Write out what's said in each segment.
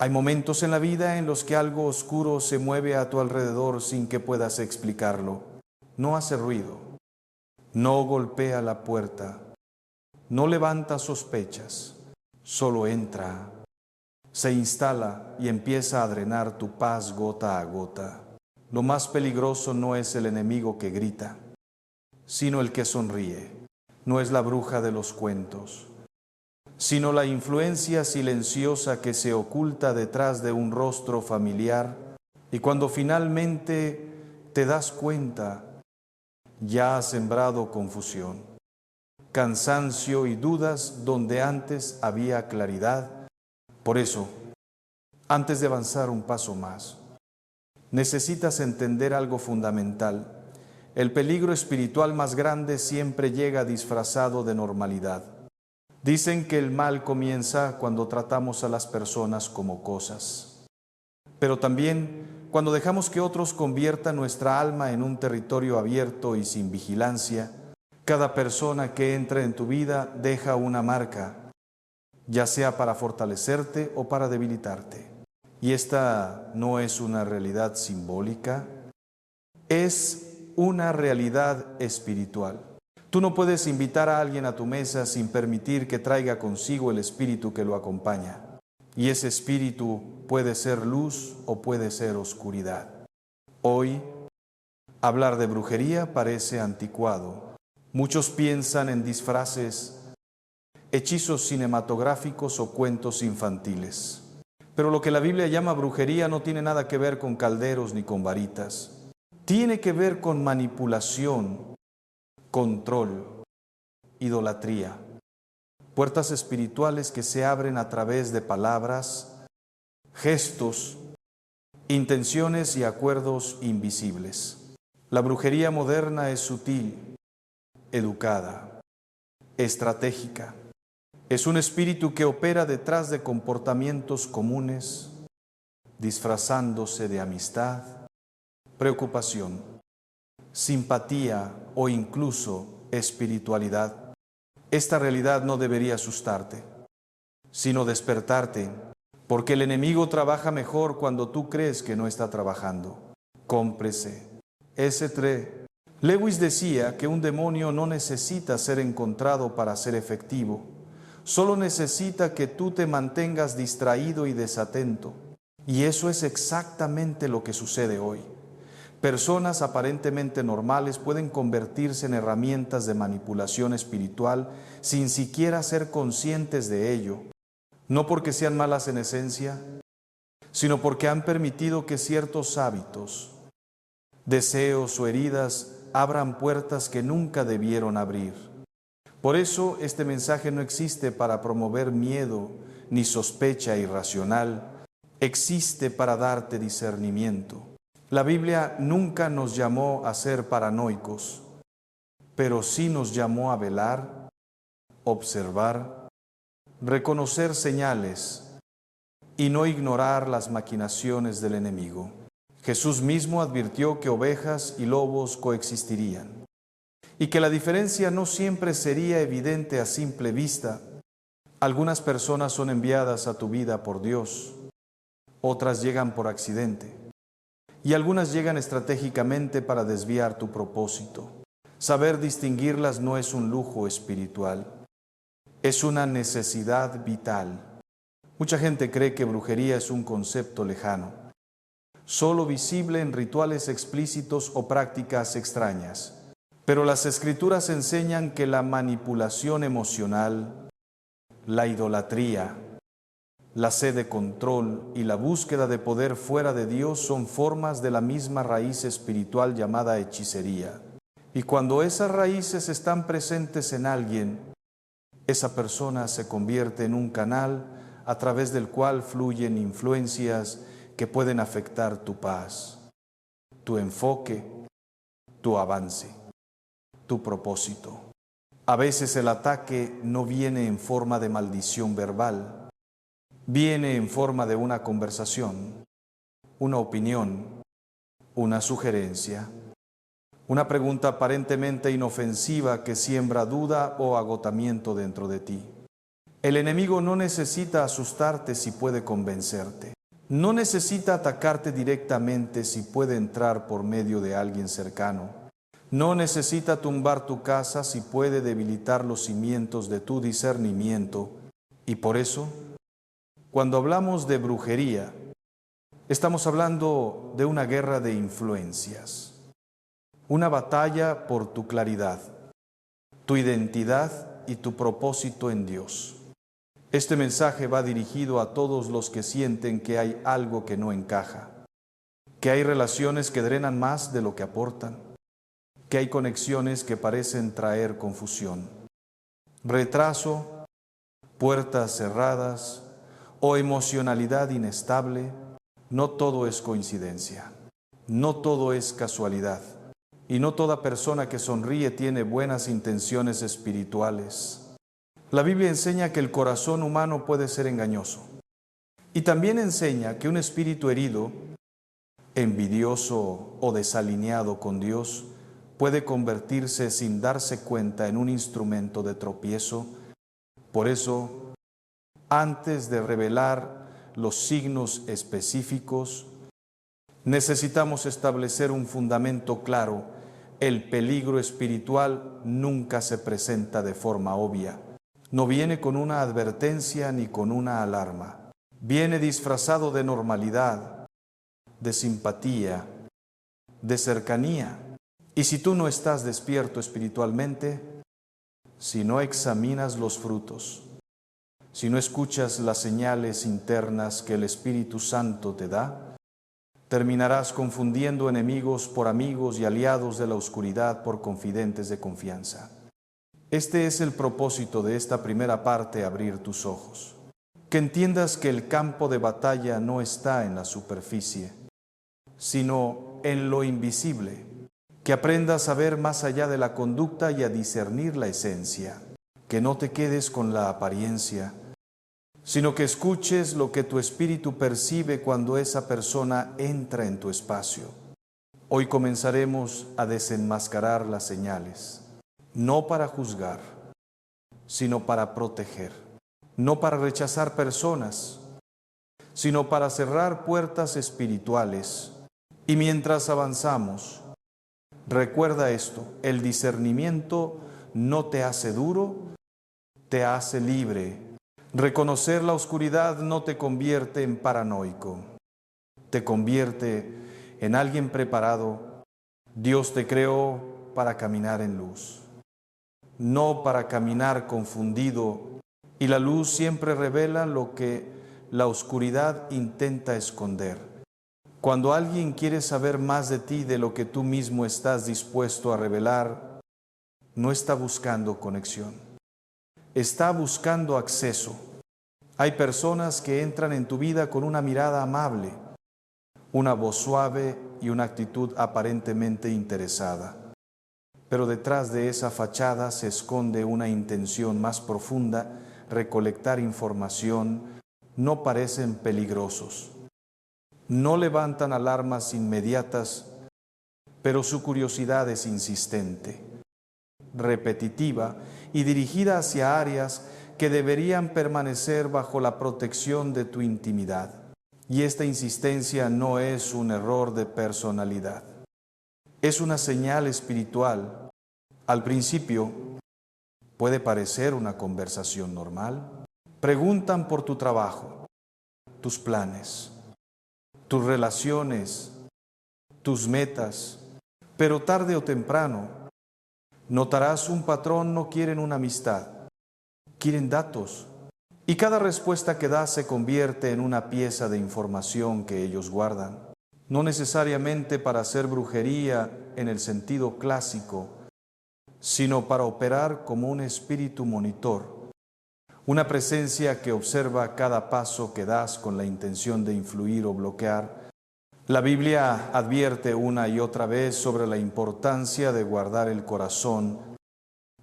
Hay momentos en la vida en los que algo oscuro se mueve a tu alrededor sin que puedas explicarlo. No hace ruido, no golpea la puerta, no levanta sospechas, solo entra, se instala y empieza a drenar tu paz gota a gota. Lo más peligroso no es el enemigo que grita, sino el que sonríe. No es la bruja de los cuentos, sino la influencia silenciosa que se oculta detrás de un rostro familiar, y cuando finalmente te das cuenta, ya has sembrado confusión, cansancio y dudas donde antes había claridad. Por eso, antes de avanzar un paso más, necesitas entender algo fundamental. El peligro espiritual más grande siempre llega disfrazado de normalidad. Dicen que el mal comienza cuando tratamos a las personas como cosas, pero también cuando dejamos que otros conviertan nuestra alma en un territorio abierto y sin vigilancia. Cada persona que entra en tu vida deja una marca, ya sea para fortalecerte o para debilitarte. Y esta no es una realidad simbólica, es una realidad espiritual. Tú no puedes invitar a alguien a tu mesa sin permitir que traiga consigo el espíritu que lo acompaña. Y ese espíritu puede ser luz o puede ser oscuridad. Hoy, hablar de brujería parece anticuado. Muchos piensan en disfraces, hechizos cinematográficos o cuentos infantiles. Pero lo que la Biblia llama brujería no tiene nada que ver con calderos ni con varitas. Tiene que ver con manipulación, control, idolatría. Puertas espirituales que se abren a través de palabras, gestos, intenciones y acuerdos invisibles. La brujería moderna es sutil, educada, estratégica. Es un espíritu que opera detrás de comportamientos comunes, disfrazándose de amistad, preocupación, simpatía o incluso espiritualidad. Esta realidad no debería asustarte, sino despertarte, porque el enemigo trabaja mejor cuando tú crees que no está trabajando. Cómprese. S3. Lewis decía que un demonio no necesita ser encontrado para ser efectivo, solo necesita que tú te mantengas distraído y desatento. Y eso es exactamente lo que sucede hoy. Personas aparentemente normales pueden convertirse en herramientas de manipulación espiritual sin siquiera ser conscientes de ello. No porque sean malas en esencia, sino porque han permitido que ciertos hábitos, deseos o heridas abran puertas que nunca debieron abrir. Por eso este mensaje no existe para promover miedo ni sospecha irracional, existe para darte discernimiento. La Biblia nunca nos llamó a ser paranoicos, pero sí nos llamó a velar, observar, reconocer señales y no ignorar las maquinaciones del enemigo. Jesús mismo advirtió que ovejas y lobos coexistirían y que la diferencia no siempre sería evidente a simple vista. Algunas personas son enviadas a tu vida por Dios, otras llegan por accidente. Y algunas llegan estratégicamente para desviar tu propósito. Saber distinguirlas no es un lujo espiritual, es una necesidad vital. Mucha gente cree que brujería es un concepto lejano, solo visible en rituales explícitos o prácticas extrañas. Pero las Escrituras enseñan que la manipulación emocional, la idolatría, la sed de control y la búsqueda de poder fuera de Dios son formas de la misma raíz espiritual llamada hechicería. Y cuando esas raíces están presentes en alguien, esa persona se convierte en un canal a través del cual fluyen influencias que pueden afectar tu paz, tu enfoque, tu avance, tu propósito. A veces el ataque no viene en forma de maldición verbal, viene en forma de una conversación, una opinión, una sugerencia, una pregunta aparentemente inofensiva que siembra duda o agotamiento dentro de ti. El enemigo no necesita asustarte si puede convencerte. No necesita atacarte directamente si puede entrar por medio de alguien cercano. No necesita tumbar tu casa si puede debilitar los cimientos de tu discernimiento. Y por eso, cuando hablamos de brujería, estamos hablando de una guerra de influencias, una batalla por tu claridad, tu identidad y tu propósito en Dios. Este mensaje va dirigido a todos los que sienten que hay algo que no encaja, que hay relaciones que drenan más de lo que aportan, que hay conexiones que parecen traer confusión, retraso, puertas cerradas o emocionalidad inestable. No todo es coincidencia, no todo es casualidad, y no toda persona que sonríe tiene buenas intenciones espirituales. La Biblia enseña que el corazón humano puede ser engañoso, y también enseña que un espíritu herido, envidioso o desalineado con Dios puede convertirse sin darse cuenta en un instrumento de tropiezo. Por eso, antes de revelar los signos específicos, necesitamos establecer un fundamento claro. El peligro espiritual nunca se presenta de forma obvia. No viene con una advertencia ni con una alarma. Viene disfrazado de normalidad, de simpatía, de cercanía. Y si tú no estás despierto espiritualmente, si no examinas los frutos, si no escuchas las señales internas que el Espíritu Santo te da, terminarás confundiendo enemigos por amigos y aliados de la oscuridad por confidentes de confianza. Este es el propósito de esta primera parte, abrir tus ojos. Que entiendas que el campo de batalla no está en la superficie, sino en lo invisible. Que aprendas a ver más allá de la conducta y a discernir la esencia. Que no te quedes con la apariencia, sino que escuches lo que tu espíritu percibe cuando esa persona entra en tu espacio. Hoy comenzaremos a desenmascarar las señales. No para juzgar, sino para proteger. No para rechazar personas, sino para cerrar puertas espirituales. Y mientras avanzamos, recuerda esto: el discernimiento no te hace duro, te hace libre. Reconocer la oscuridad no te convierte en paranoico, te convierte en alguien preparado. Dios te creó para caminar en luz, no para caminar confundido, y la luz siempre revela lo que la oscuridad intenta esconder. Cuando alguien quiere saber más de ti de lo que tú mismo estás dispuesto a revelar, no está buscando conexión, está buscando acceso. Hay personas que entran en tu vida con una mirada amable, una voz suave y una actitud aparentemente interesada. Pero detrás de esa fachada se esconde una intención más profunda: recolectar información. No parecen peligrosos, no levantan alarmas inmediatas, pero su curiosidad es insistente, repetitiva y dirigida hacia áreas que deberían permanecer bajo la protección de tu intimidad. Y esta insistencia no es un error de personalidad, es una señal espiritual. Al principio puede parecer una conversación normal. Preguntan por tu trabajo, tus planes, tus relaciones, tus metas, pero tarde o temprano notarás un patrón: no quieren una amistad, quieren datos. Y cada respuesta que das se convierte en una pieza de información que ellos guardan, no necesariamente para hacer brujería en el sentido clásico, sino para operar como un espíritu monitor, una presencia que observa cada paso que das con la intención de influir o bloquear. La Biblia advierte una y otra vez sobre la importancia de guardar el corazón,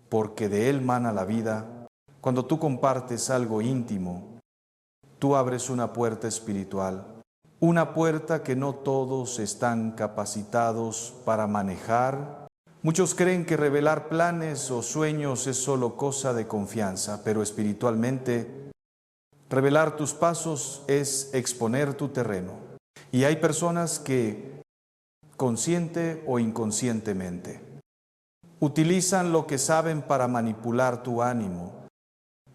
porque de él mana la vida. Cuando tú compartes algo íntimo, tú abres una puerta espiritual, una puerta que no todos están capacitados para manejar Muchos creen que revelar planes o sueños es solo cosa de confianza, pero espiritualmente, revelar tus pasos es exponer tu terreno. Y hay personas que, consciente o inconscientemente, utilizan lo que saben para manipular tu ánimo,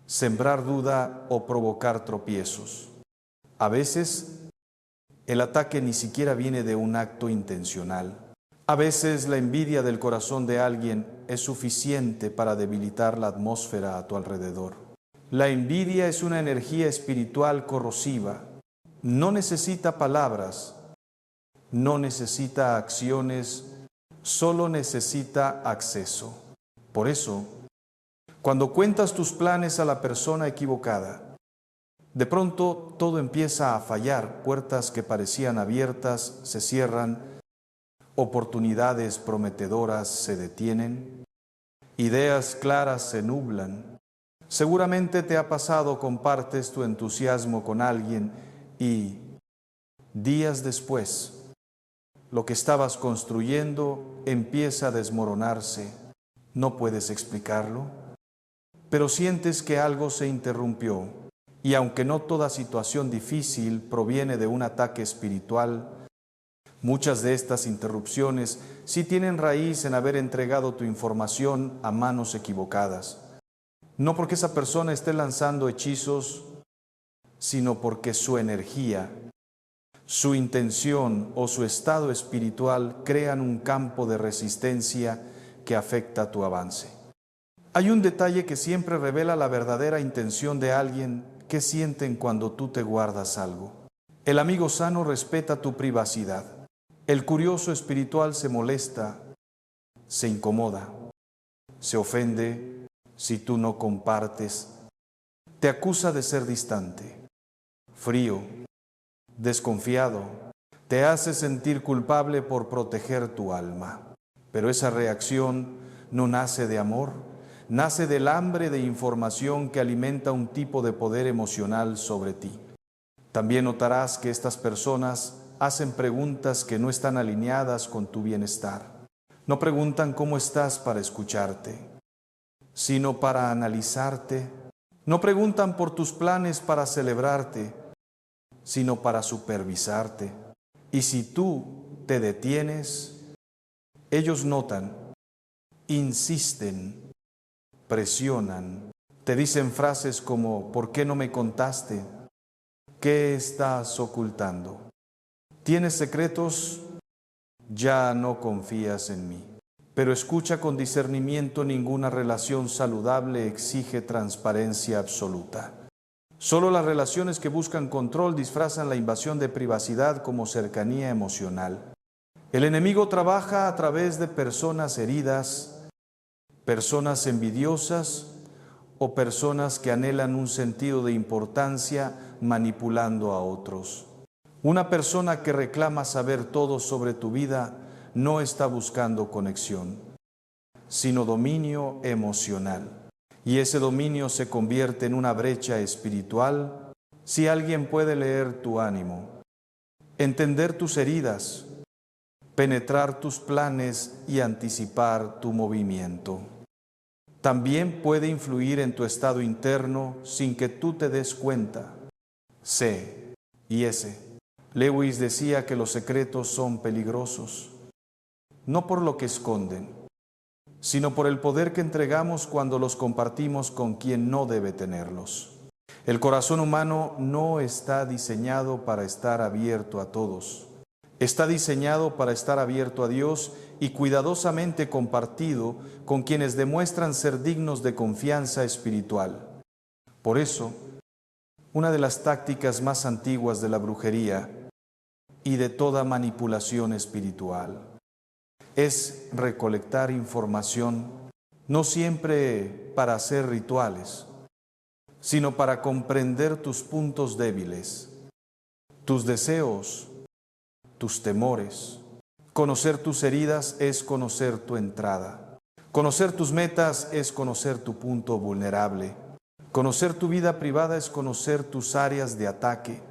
sembrar duda o provocar tropiezos. A veces, el ataque ni siquiera viene de un acto intencional. A veces la envidia del corazón de alguien es suficiente para debilitar la atmósfera a tu alrededor. La envidia es una energía espiritual corrosiva. No necesita palabras, no necesita acciones, solo necesita acceso. Por eso, cuando cuentas tus planes a la persona equivocada, de pronto todo empieza a fallar, puertas que parecían abiertas se cierran, oportunidades prometedoras se detienen, ideas claras se nublan. Seguramente te ha pasado, compartes tu entusiasmo con alguien y días después, lo que estabas construyendo empieza a desmoronarse. No puedes explicarlo, pero sientes que algo se interrumpió. Y aunque no toda situación difícil proviene de un ataque espiritual, muchas de estas interrupciones sí tienen raíz en haber entregado tu información a manos equivocadas. No porque esa persona esté lanzando hechizos, sino porque su energía, su intención o su estado espiritual crean un campo de resistencia que afecta tu avance. Hay un detalle que siempre revela la verdadera intención de alguien. ¿Qué sienten cuando tú te guardas algo? El amigo sano respeta tu privacidad. El curioso espiritual se molesta, se incomoda, se ofende si tú no compartes. Te acusa de ser distante, frío, desconfiado. Te hace sentir culpable por proteger tu alma. Pero esa reacción no nace de amor, nace del hambre de información que alimenta un tipo de poder emocional sobre ti. También notarás que estas personas hacen preguntas que no están alineadas con tu bienestar. No preguntan cómo estás para escucharte, sino para analizarte. No preguntan por tus planes para celebrarte, sino para supervisarte. Y si tú te detienes, ellos notan, insisten, presionan, te dicen frases como ¿por qué no me contaste? ¿Qué estás ocultando? ¿Tienes secretos? Ya no confías en mí. Pero escucha con discernimiento, ninguna relación saludable exige transparencia absoluta. Solo las relaciones que buscan control disfrazan la invasión de privacidad como cercanía emocional. El enemigo trabaja a través de personas heridas, personas envidiosas o personas que anhelan un sentido de importancia manipulando a otros. Una persona que reclama saber todo sobre tu vida no está buscando conexión, sino dominio emocional. Y ese dominio se convierte en una brecha espiritual si alguien puede leer tu ánimo, entender tus heridas, penetrar tus planes y anticipar tu movimiento. También puede influir en tu estado interno sin que tú te des cuenta. C y S. Lewis decía que los secretos son peligrosos, no por lo que esconden, sino por el poder que entregamos cuando los compartimos con quien no debe tenerlos. El corazón humano no está diseñado para estar abierto a todos. Está diseñado para estar abierto a Dios y cuidadosamente compartido con quienes demuestran ser dignos de confianza espiritual. Por eso, una de las tácticas más antiguas de la brujería y de toda manipulación espiritual es recolectar información, no siempre para hacer rituales, sino para comprender tus puntos débiles, tus deseos, tus temores. Conocer tus heridas es conocer tu entrada. Conocer tus metas es conocer tu punto vulnerable. Conocer tu vida privada es conocer tus áreas de ataque.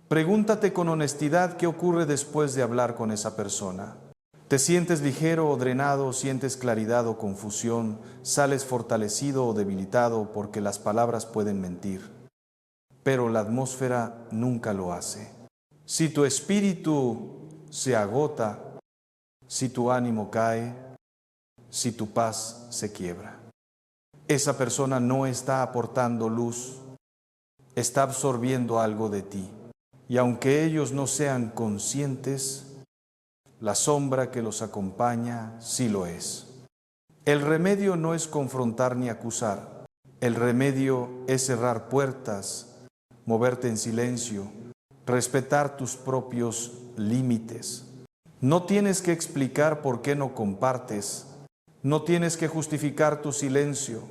Pregúntate con honestidad qué ocurre después de hablar con esa persona. Te sientes ligero o drenado, sientes claridad o confusión, sales fortalecido o debilitado porque las palabras pueden mentir, pero la atmósfera nunca lo hace. Si tu espíritu se agota, si tu ánimo cae, si tu paz se quiebra, esa persona no está aportando luz, está absorbiendo algo de ti. Y aunque ellos no sean conscientes, la sombra que los acompaña sí lo es. El remedio no es confrontar ni acusar. El remedio es cerrar puertas, moverte en silencio, respetar tus propios límites. No tienes que explicar por qué no compartes. No tienes que justificar tu silencio.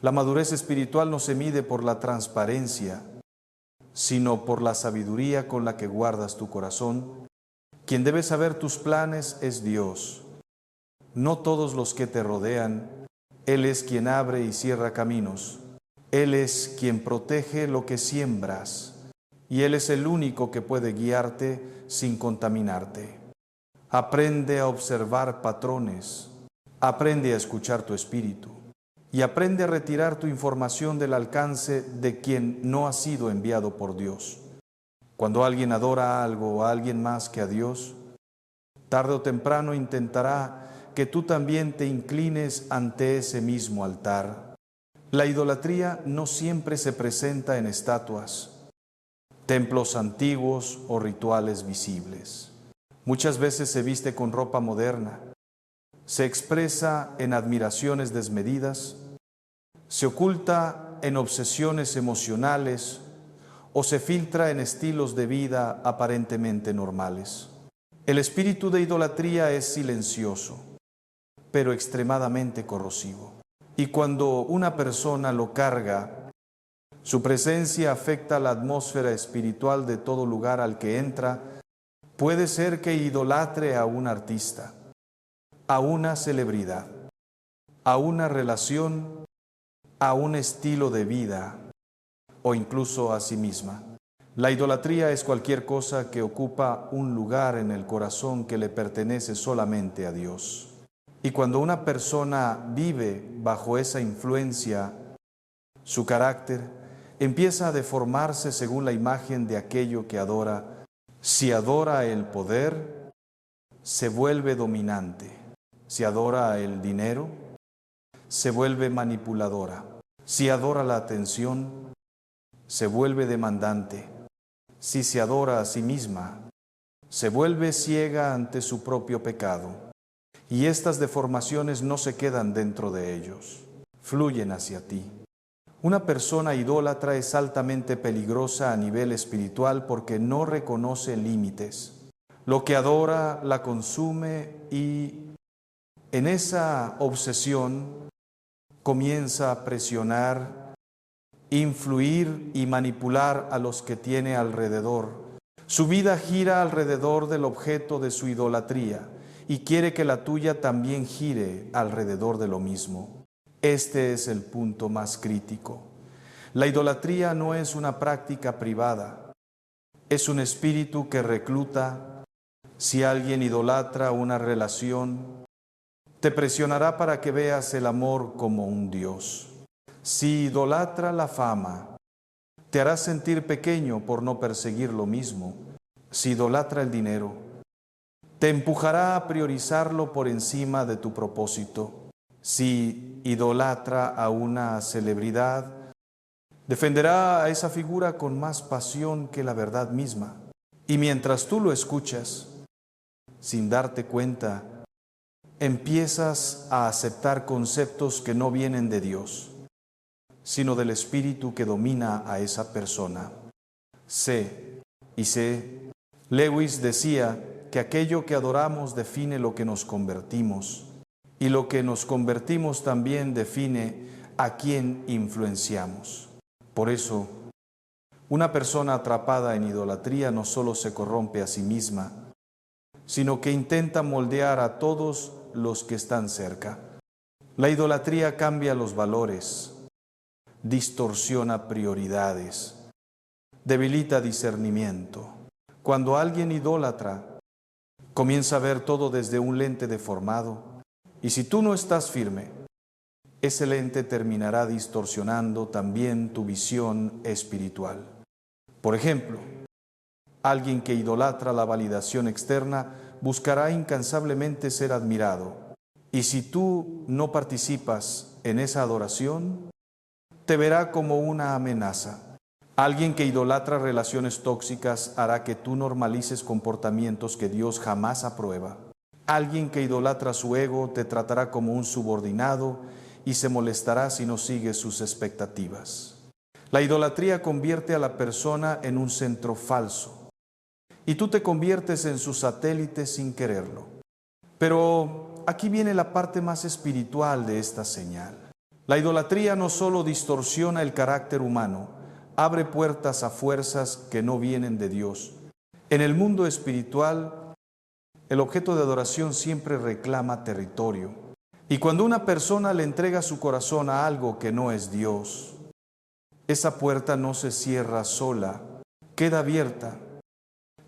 La madurez espiritual no se mide por la transparencia, sino por la sabiduría con la que guardas tu corazón. Quien debe saber tus planes es Dios, no todos los que te rodean. Él es quien abre y cierra caminos. Él es quien protege lo que siembras, y Él es el único que puede guiarte sin contaminarte. Aprende a observar patrones, aprende a escuchar tu espíritu, y aprende a retirar tu información del alcance de quien no ha sido enviado por Dios. Cuando alguien adora algo o a alguien más que a Dios, tarde o temprano intentará que tú también te inclines ante ese mismo altar. La idolatría no siempre se presenta en estatuas, templos antiguos o rituales visibles. Muchas veces se viste con ropa moderna, se expresa en admiraciones desmedidas, se oculta en obsesiones emocionales o se filtra en estilos de vida aparentemente normales. El espíritu de idolatría es silencioso, pero extremadamente corrosivo. Y cuando una persona lo carga, su presencia afecta la atmósfera espiritual de todo lugar al que entra. Puede ser que idolatre a un artista, a una celebridad, a una relación, a un estilo de vida o incluso a sí misma. La idolatría es cualquier cosa que ocupa un lugar en el corazón que le pertenece solamente a Dios. Y cuando una persona vive bajo esa influencia, su carácter empieza a deformarse según la imagen de aquello que adora. Si adora el poder, se vuelve dominante. Si adora el dinero, se vuelve manipuladora. Si adora la atención, se vuelve demandante. Si se adora a sí misma, se vuelve ciega ante su propio pecado. Y estas deformaciones no se quedan dentro de ellos, fluyen hacia ti. Una persona idólatra es altamente peligrosa a nivel espiritual porque no reconoce límites. Lo que adora la consume y en esa obsesión comienza a presionar, influir y manipular a los que tiene alrededor. Su vida gira alrededor del objeto de su idolatría y quiere que la tuya también gire alrededor de lo mismo. Este es el punto más crítico. La idolatría no es una práctica privada, es un espíritu que recluta. Si alguien idolatra una relación, te presionará para que veas el amor como un Dios. Si idolatra la fama, te hará sentir pequeño por no perseguir lo mismo. Si idolatra el dinero, te empujará a priorizarlo por encima de tu propósito. Si idolatra a una celebridad, defenderá a esa figura con más pasión que la verdad misma. Y mientras tú lo escuchas, sin darte cuenta, empiezas a aceptar conceptos que no vienen de Dios, sino del espíritu que domina a esa persona. Sé. Lewis decía que aquello que adoramos define lo que nos convertimos, y lo que nos convertimos también define a quién influenciamos. Por eso, una persona atrapada en idolatría no solo se corrompe a sí misma, sino que intenta moldear a todos los que están cerca. La idolatría cambia los valores, distorsiona prioridades, debilita discernimiento. Cuando alguien idólatra, Comienza a ver todo desde un lente deformado, y si tú no estás firme, ese lente terminará distorsionando también tu visión espiritual. Por ejemplo, alguien que idolatra la validación externa buscará incansablemente ser admirado, y si tú no participas en esa adoración, te verá como una amenaza. Alguien que idolatra relaciones tóxicas hará que tú normalices comportamientos que Dios jamás aprueba. Alguien que idolatra su ego te tratará como un subordinado y se molestará si no sigues sus expectativas. La idolatría convierte a la persona en un centro falso y tú te conviertes en su satélite sin quererlo. Pero aquí viene la parte más espiritual de esta señal. La idolatría no solo distorsiona el carácter humano, abre puertas a fuerzas que no vienen de Dios. En el mundo espiritual, el objeto de adoración siempre reclama territorio. Y cuando una persona le entrega su corazón a algo que no es Dios, esa puerta no se cierra sola, queda abierta,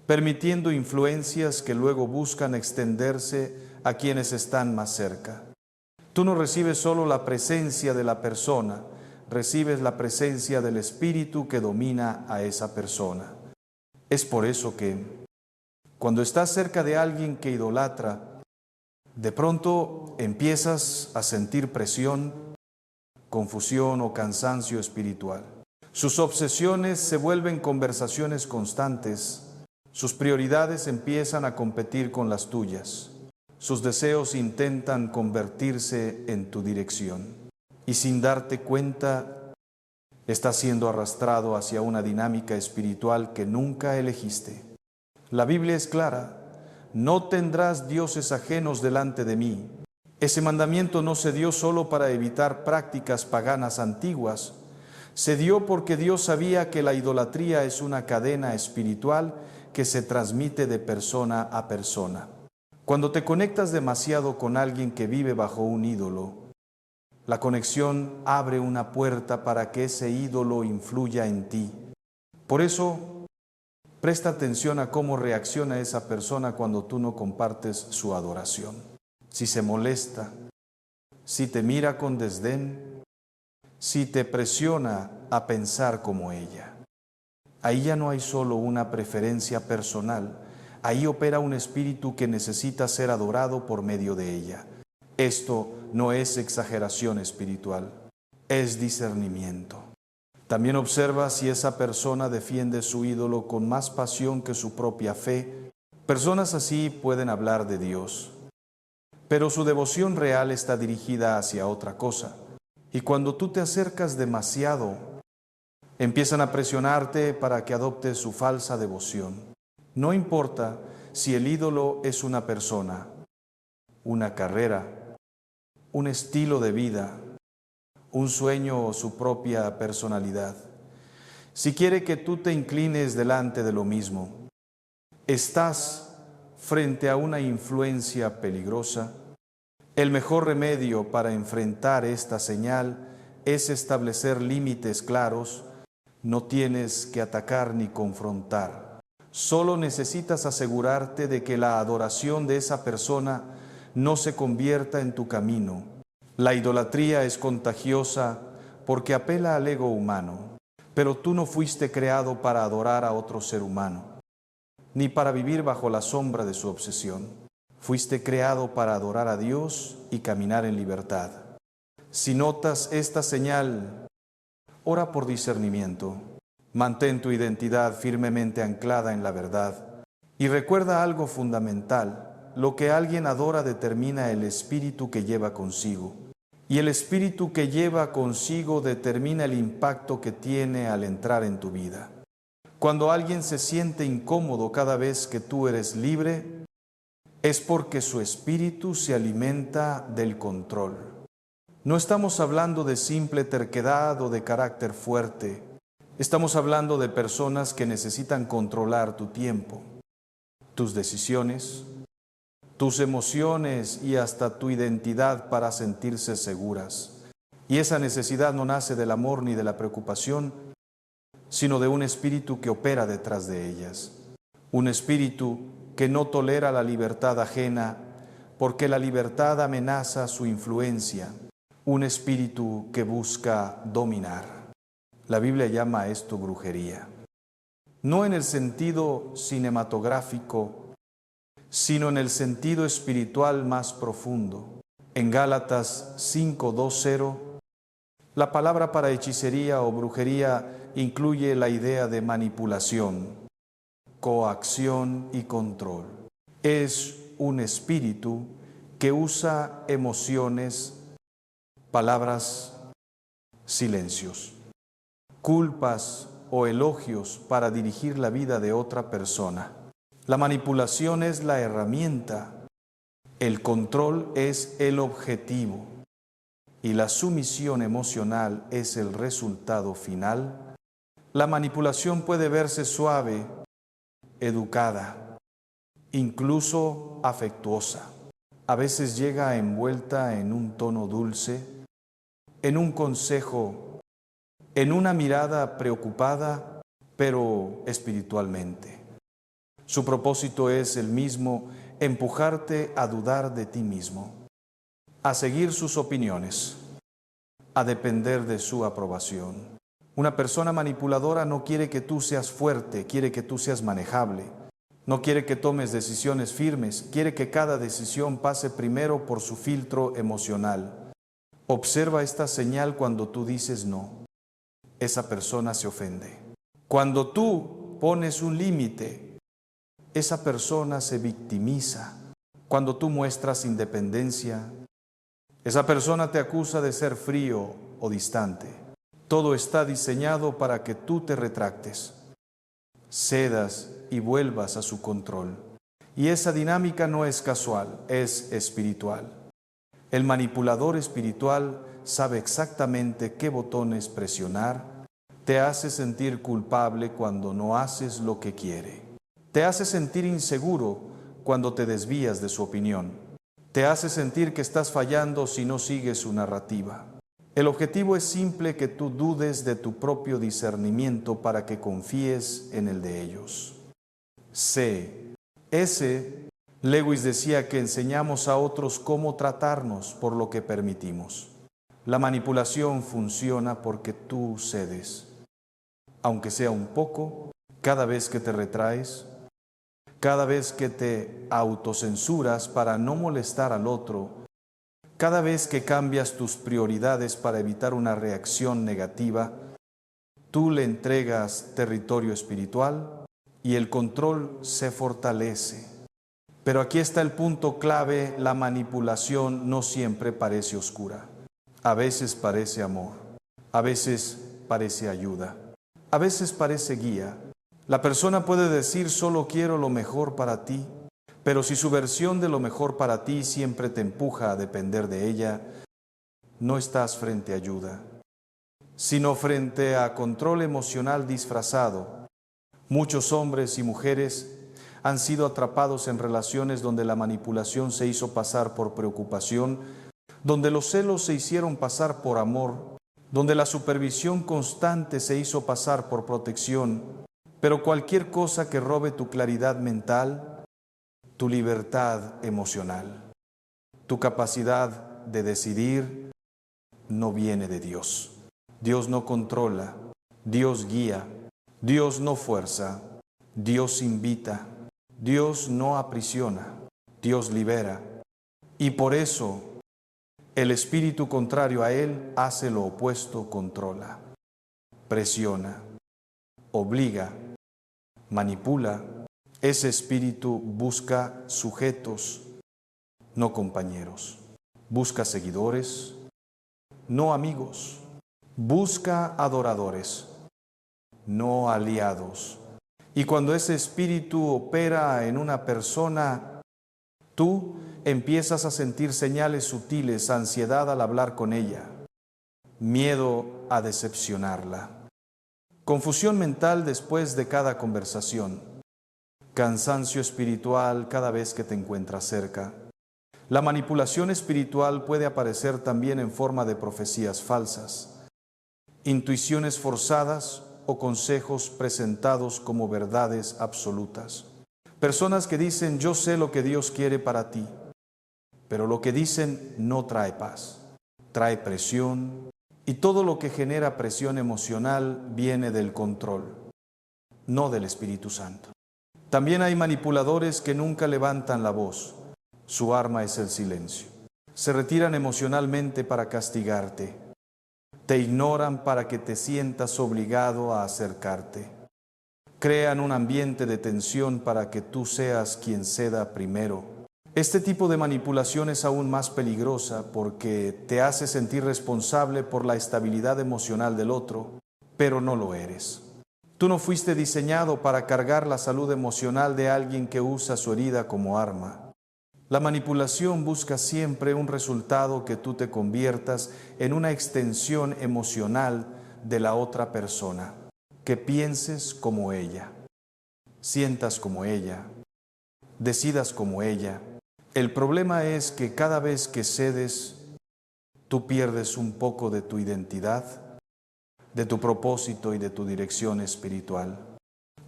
permitiendo influencias que luego buscan extenderse a quienes están más cerca. Tú no recibes solo la presencia de la persona, recibes la presencia del espíritu que domina a esa persona. Es por eso que, cuando estás cerca de alguien que idolatra, de pronto empiezas a sentir presión, confusión o cansancio espiritual. Sus obsesiones se vuelven conversaciones constantes, sus prioridades empiezan a competir con las tuyas, sus deseos intentan convertirse en tu dirección. Y sin darte cuenta, estás siendo arrastrado hacia una dinámica espiritual que nunca elegiste. La Biblia es clara: no tendrás dioses ajenos delante de mí. Ese mandamiento no se dio solo para evitar prácticas paganas antiguas, se dio porque Dios sabía que la idolatría es una cadena espiritual que se transmite de persona a persona. Cuando te conectas demasiado con alguien que vive bajo un ídolo, la conexión abre una puerta para que ese ídolo influya en ti. Por eso, presta atención a cómo reacciona esa persona cuando tú no compartes su adoración. Si se molesta, si te mira con desdén, si te presiona a pensar como ella. Ahí ya no hay solo una preferencia personal, ahí opera un espíritu que necesita ser adorado por medio de ella. Esto no es exageración espiritual, es discernimiento. También observa si esa persona defiende su ídolo con más pasión que su propia fe. Personas así pueden hablar de Dios, pero su devoción real está dirigida hacia otra cosa. Y cuando tú te acercas demasiado, empiezan a presionarte para que adoptes su falsa devoción. No importa si el ídolo es una persona, una carrera, un estilo de vida, un sueño o su propia personalidad. Si quiere que tú te inclines delante de lo mismo, estás frente a una influencia peligrosa. El mejor remedio para enfrentar esta señal es establecer límites claros. No tienes que atacar ni confrontar. Solo necesitas asegurarte de que la adoración de esa persona no se convierta en tu camino. La idolatría es contagiosa porque apela al ego humano, pero tú no fuiste creado para adorar a otro ser humano, ni para vivir bajo la sombra de su obsesión. Fuiste creado para adorar a Dios y caminar en libertad. Si notas esta señal, ora por discernimiento. Mantén tu identidad firmemente anclada en la verdad. Y recuerda algo fundamental: lo que alguien adora determina el espíritu que lleva consigo. Y el espíritu que lleva consigo determina el impacto que tiene al entrar en tu vida. Cuando alguien se siente incómodo cada vez que tú eres libre, es porque su espíritu se alimenta del control. No estamos hablando de simple terquedad o de carácter fuerte. Estamos hablando de personas que necesitan controlar tu tiempo, tus decisiones, tus emociones y hasta tu identidad para sentirse seguras. Y esa necesidad no nace del amor ni de la preocupación, sino de un espíritu que opera detrás de ellas. Un espíritu que no tolera la libertad ajena, porque la libertad amenaza su influencia, un espíritu que busca dominar. La Biblia llama a esto brujería. No en el sentido cinematográfico, sino en el sentido espiritual más profundo. En Gálatas 5:2-0, la palabra para hechicería o brujería incluye la idea de manipulación, coacción y control. Es un espíritu que usa emociones, palabras, silencios, culpas o elogios para dirigir la vida de otra persona. La manipulación es la herramienta, el control es el objetivo y la sumisión emocional es el resultado final. La manipulación puede verse suave, educada, incluso afectuosa. A veces llega envuelta en un tono dulce, en un consejo, en una mirada preocupada, pero espiritualmente. Su propósito es el mismo: empujarte a dudar de ti mismo, a seguir sus opiniones, a depender de su aprobación. Una persona manipuladora no quiere que tú seas fuerte, quiere que tú seas manejable. No quiere que tomes decisiones firmes, quiere que cada decisión pase primero por su filtro emocional. Observa esta señal cuando tú dices no. Esa persona se ofende. Cuando tú pones un límite, esa persona se victimiza. Cuando tú muestras independencia, esa persona te acusa de ser frío o distante. Todo está diseñado para que tú te retractes, cedas y vuelvas a su control. Y esa dinámica no es casual, es espiritual. El manipulador espiritual sabe exactamente qué botones presionar. Te hace sentir culpable cuando no haces lo que quiere. Te hace sentir inseguro cuando te desvías de su opinión. Te hace sentir que estás fallando si no sigues su narrativa. El objetivo es simple: que tú dudes de tu propio discernimiento para que confíes en el de ellos. Lewis decía que enseñamos a otros cómo tratarnos por lo que permitimos. La manipulación funciona porque tú cedes, aunque sea un poco, cada vez que te retraes, cada vez que te autocensuras para no molestar al otro, cada vez que cambias tus prioridades para evitar una reacción negativa. Tú le entregas territorio espiritual y el control se fortalece. Pero aquí está el punto clave: la manipulación no siempre parece oscura. A veces parece amor, a veces parece ayuda, a veces parece guía. La persona puede decir: solo quiero lo mejor para ti, pero si su versión de lo mejor para ti siempre te empuja a depender de ella, no estás frente a ayuda, sino frente a control emocional disfrazado. Muchos hombres y mujeres han sido atrapados en relaciones donde la manipulación se hizo pasar por preocupación, donde los celos se hicieron pasar por amor, donde la supervisión constante se hizo pasar por protección. Pero cualquier cosa que robe tu claridad mental, tu libertad emocional, tu capacidad de decidir, no viene de Dios. Dios no controla, Dios guía, Dios no fuerza, Dios invita, Dios no aprisiona, Dios libera. Y por eso el espíritu contrario a Él hace lo opuesto: controla, presiona, obliga, manipula. Ese espíritu busca sujetos, no compañeros. Busca seguidores, no amigos. Busca adoradores, no aliados. Y cuando ese espíritu opera en una persona, tú empiezas a sentir señales sutiles: ansiedad al hablar con ella, miedo a decepcionarla, confusión mental después de cada conversación, cansancio espiritual cada vez que te encuentras cerca. La manipulación espiritual puede aparecer también en forma de profecías falsas, intuiciones forzadas o consejos presentados como verdades absolutas. Personas que dicen, yo sé lo que Dios quiere para ti, pero lo que dicen no trae paz, trae presión, y todo lo que genera presión emocional viene del control, no del Espíritu Santo. También hay manipuladores que nunca levantan la voz, su arma es el silencio. Se retiran emocionalmente para castigarte, te ignoran para que te sientas obligado a acercarte. Crean un ambiente de tensión para que tú seas quien ceda primero. Este tipo de manipulación es aún más peligrosa porque te hace sentir responsable por la estabilidad emocional del otro, pero no lo eres. Tú no fuiste diseñado para cargar la salud emocional de alguien que usa su herida como arma. La manipulación busca siempre un resultado que tú te conviertas en una extensión emocional de la otra persona, que pienses como ella, sientas como ella, decidas como ella. El problema es que cada vez que cedes, tú pierdes un poco de tu identidad, de tu propósito y de tu dirección espiritual.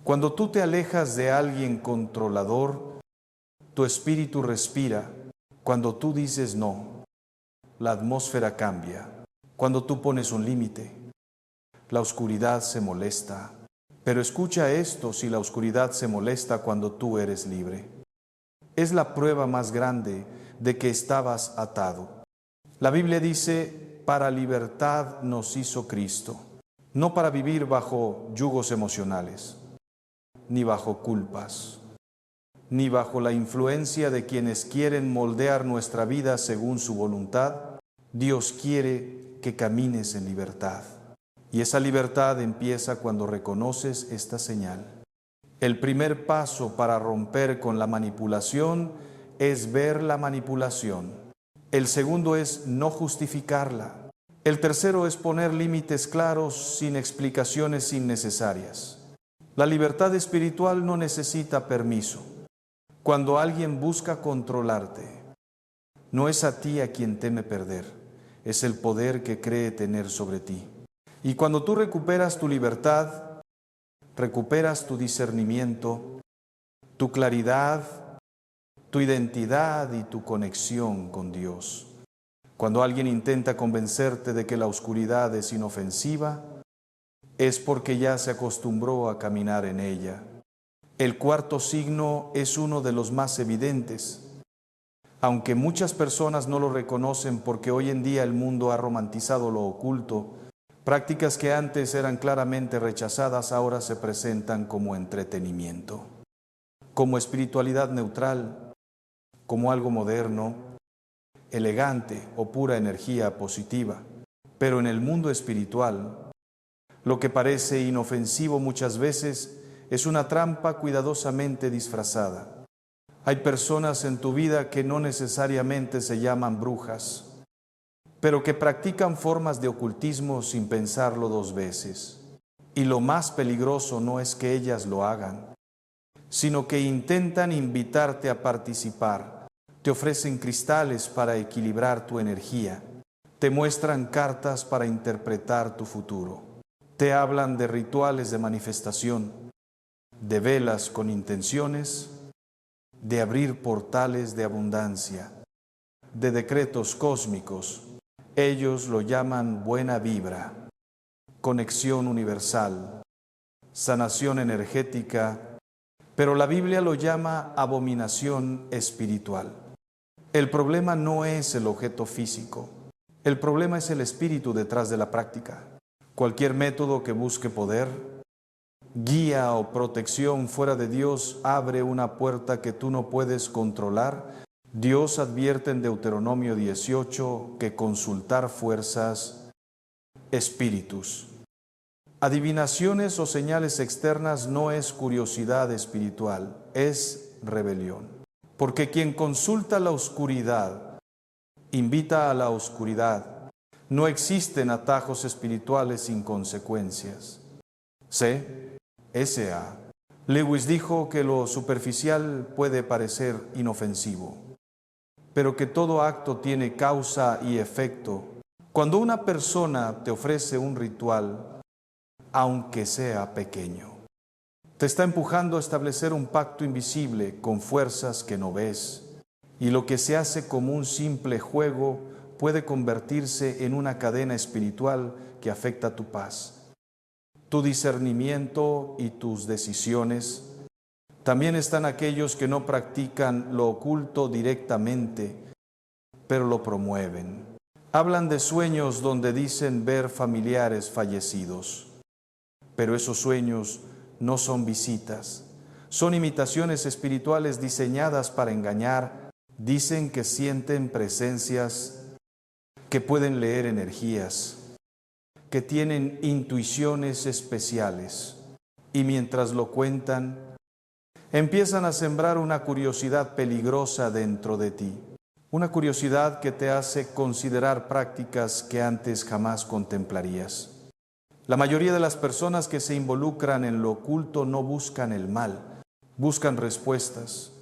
Cuando tú te alejas de alguien controlador, tu espíritu respira. Cuando tú dices no, la atmósfera cambia. Cuando tú pones un límite, la oscuridad se molesta. Pero escucha esto, si la oscuridad se molesta cuando tú eres libre. Es la prueba más grande de que estabas atado. La Biblia dice, para libertad nos hizo Cristo, no para vivir bajo yugos emocionales, ni bajo culpas, ni bajo la influencia de quienes quieren moldear nuestra vida según su voluntad. Dios quiere que camines en libertad. Y esa libertad empieza cuando reconoces esta señal. El primer paso para romper con la manipulación es ver la manipulación. El segundo es no justificarla. El tercero es poner límites claros sin explicaciones innecesarias. La libertad espiritual no necesita permiso. Cuando alguien busca controlarte, no es a ti a quien teme perder, es el poder que cree tener sobre ti. Y cuando tú recuperas tu libertad, recuperas tu discernimiento, tu claridad, tu identidad y tu conexión con Dios. Cuando alguien intenta convencerte de que la oscuridad es inofensiva, es porque ya se acostumbró a caminar en ella. El cuarto signo es uno de los más evidentes, aunque muchas personas no lo reconocen porque hoy en día el mundo ha romantizado lo oculto. Prácticas que antes eran claramente rechazadas ahora se presentan como entretenimiento, como espiritualidad neutral, como algo moderno, elegante o pura energía positiva. Pero en el mundo espiritual, lo que parece inofensivo muchas veces es una trampa cuidadosamente disfrazada. Hay personas en tu vida que no necesariamente se llaman brujas, pero que practican formas de ocultismo sin pensarlo dos veces. Y lo más peligroso no es que ellas lo hagan, sino que intentan invitarte a participar. Te ofrecen cristales para equilibrar tu energía, te muestran cartas para interpretar tu futuro, te hablan de rituales de manifestación, de velas con intenciones, de abrir portales de abundancia, de decretos cósmicos. Ellos lo llaman buena vibra, conexión universal, sanación energética, pero la Biblia lo llama abominación espiritual. El problema no es el objeto físico, el problema es el espíritu detrás de la práctica. Cualquier método que busque poder, guía o protección fuera de Dios abre una puerta que tú no puedes controlar. Dios advierte en Deuteronomio 18 que consultar fuerzas, espíritus, adivinaciones o señales externas no es curiosidad espiritual, es rebelión. Porque quien consulta la oscuridad, invita a la oscuridad. No existen atajos espirituales sin consecuencias. C.S.A. Lewis dijo que lo superficial puede parecer inofensivo, pero que todo acto tiene causa y efecto. Cuando una persona te ofrece un ritual, aunque sea pequeño, Te está empujando a establecer un pacto invisible con fuerzas que no ves. Y lo que se hace como un simple juego puede convertirse en una cadena espiritual que afecta tu paz, tu discernimiento y tus decisiones. También están aquellos que no practican lo oculto directamente, pero lo promueven. Hablan de sueños donde dicen ver familiares fallecidos, pero esos sueños no son visitas, son imitaciones espirituales diseñadas para engañar. Dicen que sienten presencias, que pueden leer energías, que tienen intuiciones especiales, y mientras lo cuentan, empiezan a sembrar una curiosidad peligrosa dentro de ti, una curiosidad que te hace considerar prácticas que antes jamás contemplarías. La mayoría de las personas que se involucran en lo oculto no buscan el mal, buscan respuestas,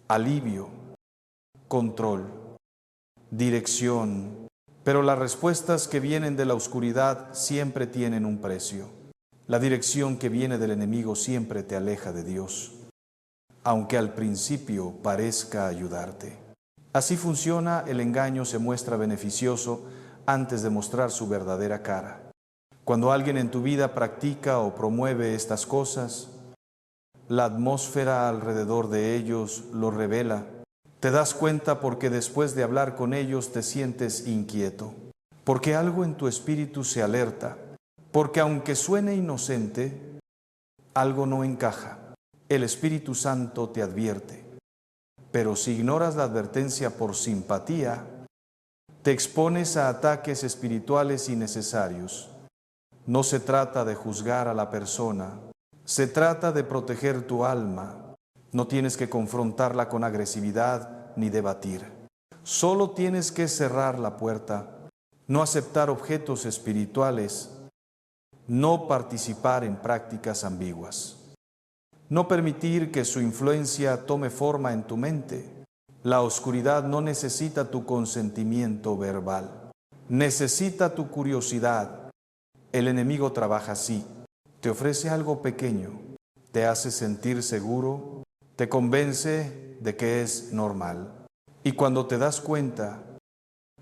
alivio, control, dirección, pero las respuestas que vienen de la oscuridad siempre tienen un precio. La dirección que viene del enemigo siempre te aleja de Dios, aunque al principio parezca ayudarte. Así funciona, el engaño se muestra beneficioso antes de mostrar su verdadera cara. Cuando alguien en tu vida practica o promueve estas cosas, la atmósfera alrededor de ellos lo revela. Te das cuenta porque después de hablar con ellos te sientes inquieto, porque algo en tu espíritu se alerta, porque aunque suene inocente, algo no encaja. El Espíritu Santo te advierte, pero si ignoras la advertencia por simpatía, te expones a ataques espirituales innecesarios. No se trata de juzgar a la persona, se trata de proteger tu alma. No tienes que confrontarla con agresividad ni debatir. Solo tienes que cerrar la puerta, no aceptar objetos espirituales, no participar en prácticas ambiguas, no permitir que su influencia tome forma en tu mente. La oscuridad no necesita tu consentimiento verbal, necesita tu curiosidad. El enemigo trabaja así, te ofrece algo pequeño, te hace sentir seguro, te convence de que es normal. Y cuando te das cuenta,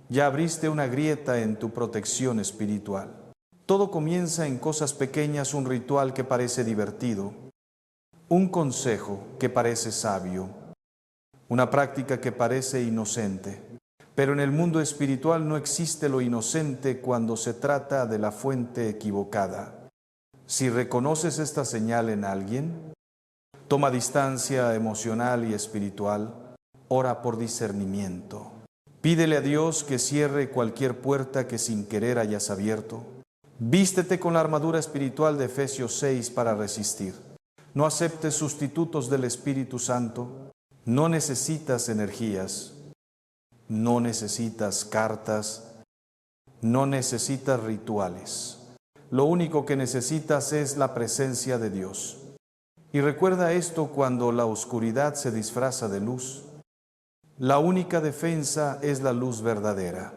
ya abriste una grieta en tu protección espiritual. Todo comienza en cosas pequeñas, un ritual que parece divertido, un consejo que parece sabio, una práctica que parece inocente. Pero en el mundo espiritual no existe lo inocente cuando se trata de la fuente equivocada. Si reconoces esta señal en alguien, toma distancia emocional y espiritual, ora por discernimiento. Pídele a Dios que cierre cualquier puerta que sin querer hayas abierto. Vístete con la armadura espiritual de Efesios 6 para resistir. No aceptes sustitutos del Espíritu Santo. No necesitas energías, no necesitas cartas, no necesitas rituales. Lo único que necesitas es la presencia de Dios. Y recuerda esto cuando la oscuridad se disfraza de luz. La única defensa es la luz verdadera.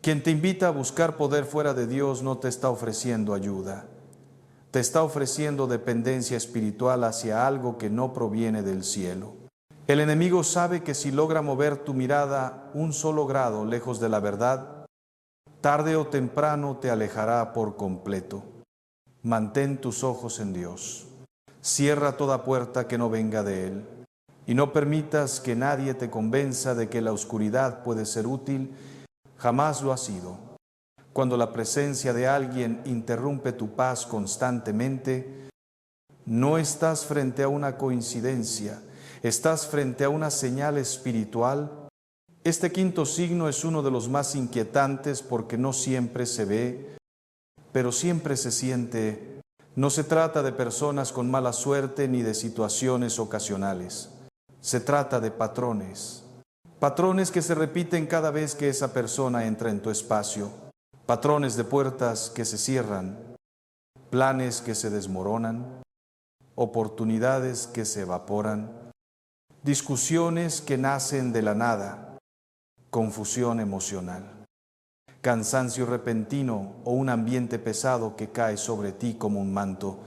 Quien te invita a buscar poder fuera de Dios no te está ofreciendo ayuda. Te está ofreciendo dependencia espiritual hacia algo que no proviene del cielo. El enemigo sabe que si logra mover tu mirada un solo grado lejos de la verdad, tarde o temprano te alejará por completo. Mantén tus ojos en Dios. Cierra toda puerta que no venga de Él. Y no permitas que nadie te convenza de que la oscuridad puede ser útil. Jamás lo ha sido. Cuando la presencia de alguien interrumpe tu paz constantemente, no estás frente a una coincidencia, estás frente a una señal espiritual. Este quinto signo es uno de los más inquietantes porque no siempre se ve, pero siempre se siente. No se trata de personas con mala suerte ni de situaciones ocasionales. Se trata de patrones. Patrones que se repiten cada vez que esa persona entra en tu espacio. Patrones de puertas que se cierran, planes que se desmoronan, oportunidades que se evaporan, discusiones que nacen de la nada, confusión emocional, cansancio repentino o un ambiente pesado que cae sobre ti como un manto.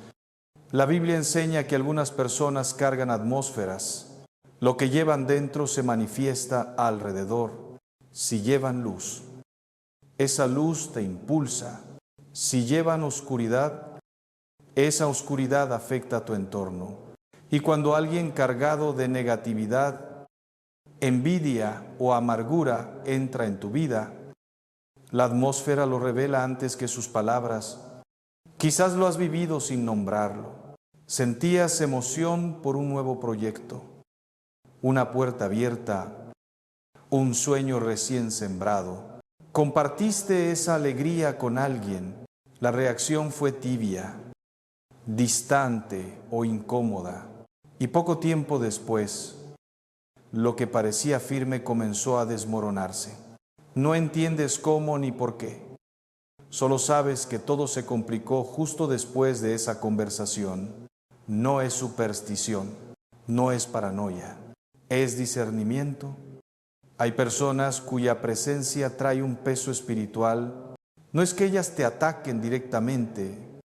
La Biblia enseña que algunas personas cargan atmósferas. Lo que llevan dentro se manifiesta alrededor. Si llevan luz, esa luz te impulsa. Si llevan oscuridad, esa oscuridad afecta a tu entorno. Y cuando alguien cargado de negatividad, envidia o amargura entra en tu vida, la atmósfera lo revela antes que sus palabras. Quizás lo has vivido sin nombrarlo. Sentías emoción por un nuevo proyecto, una puerta abierta, un sueño recién sembrado. Compartiste esa alegría con alguien. La reacción fue tibia, distante o incómoda. Y poco tiempo después, lo que parecía firme comenzó a desmoronarse. No entiendes cómo ni por qué. Solo sabes que todo se complicó justo después de esa conversación. No es superstición, no es paranoia, es discernimiento. Hay personas cuya presencia trae un peso espiritual. No es que ellas te ataquen directamente,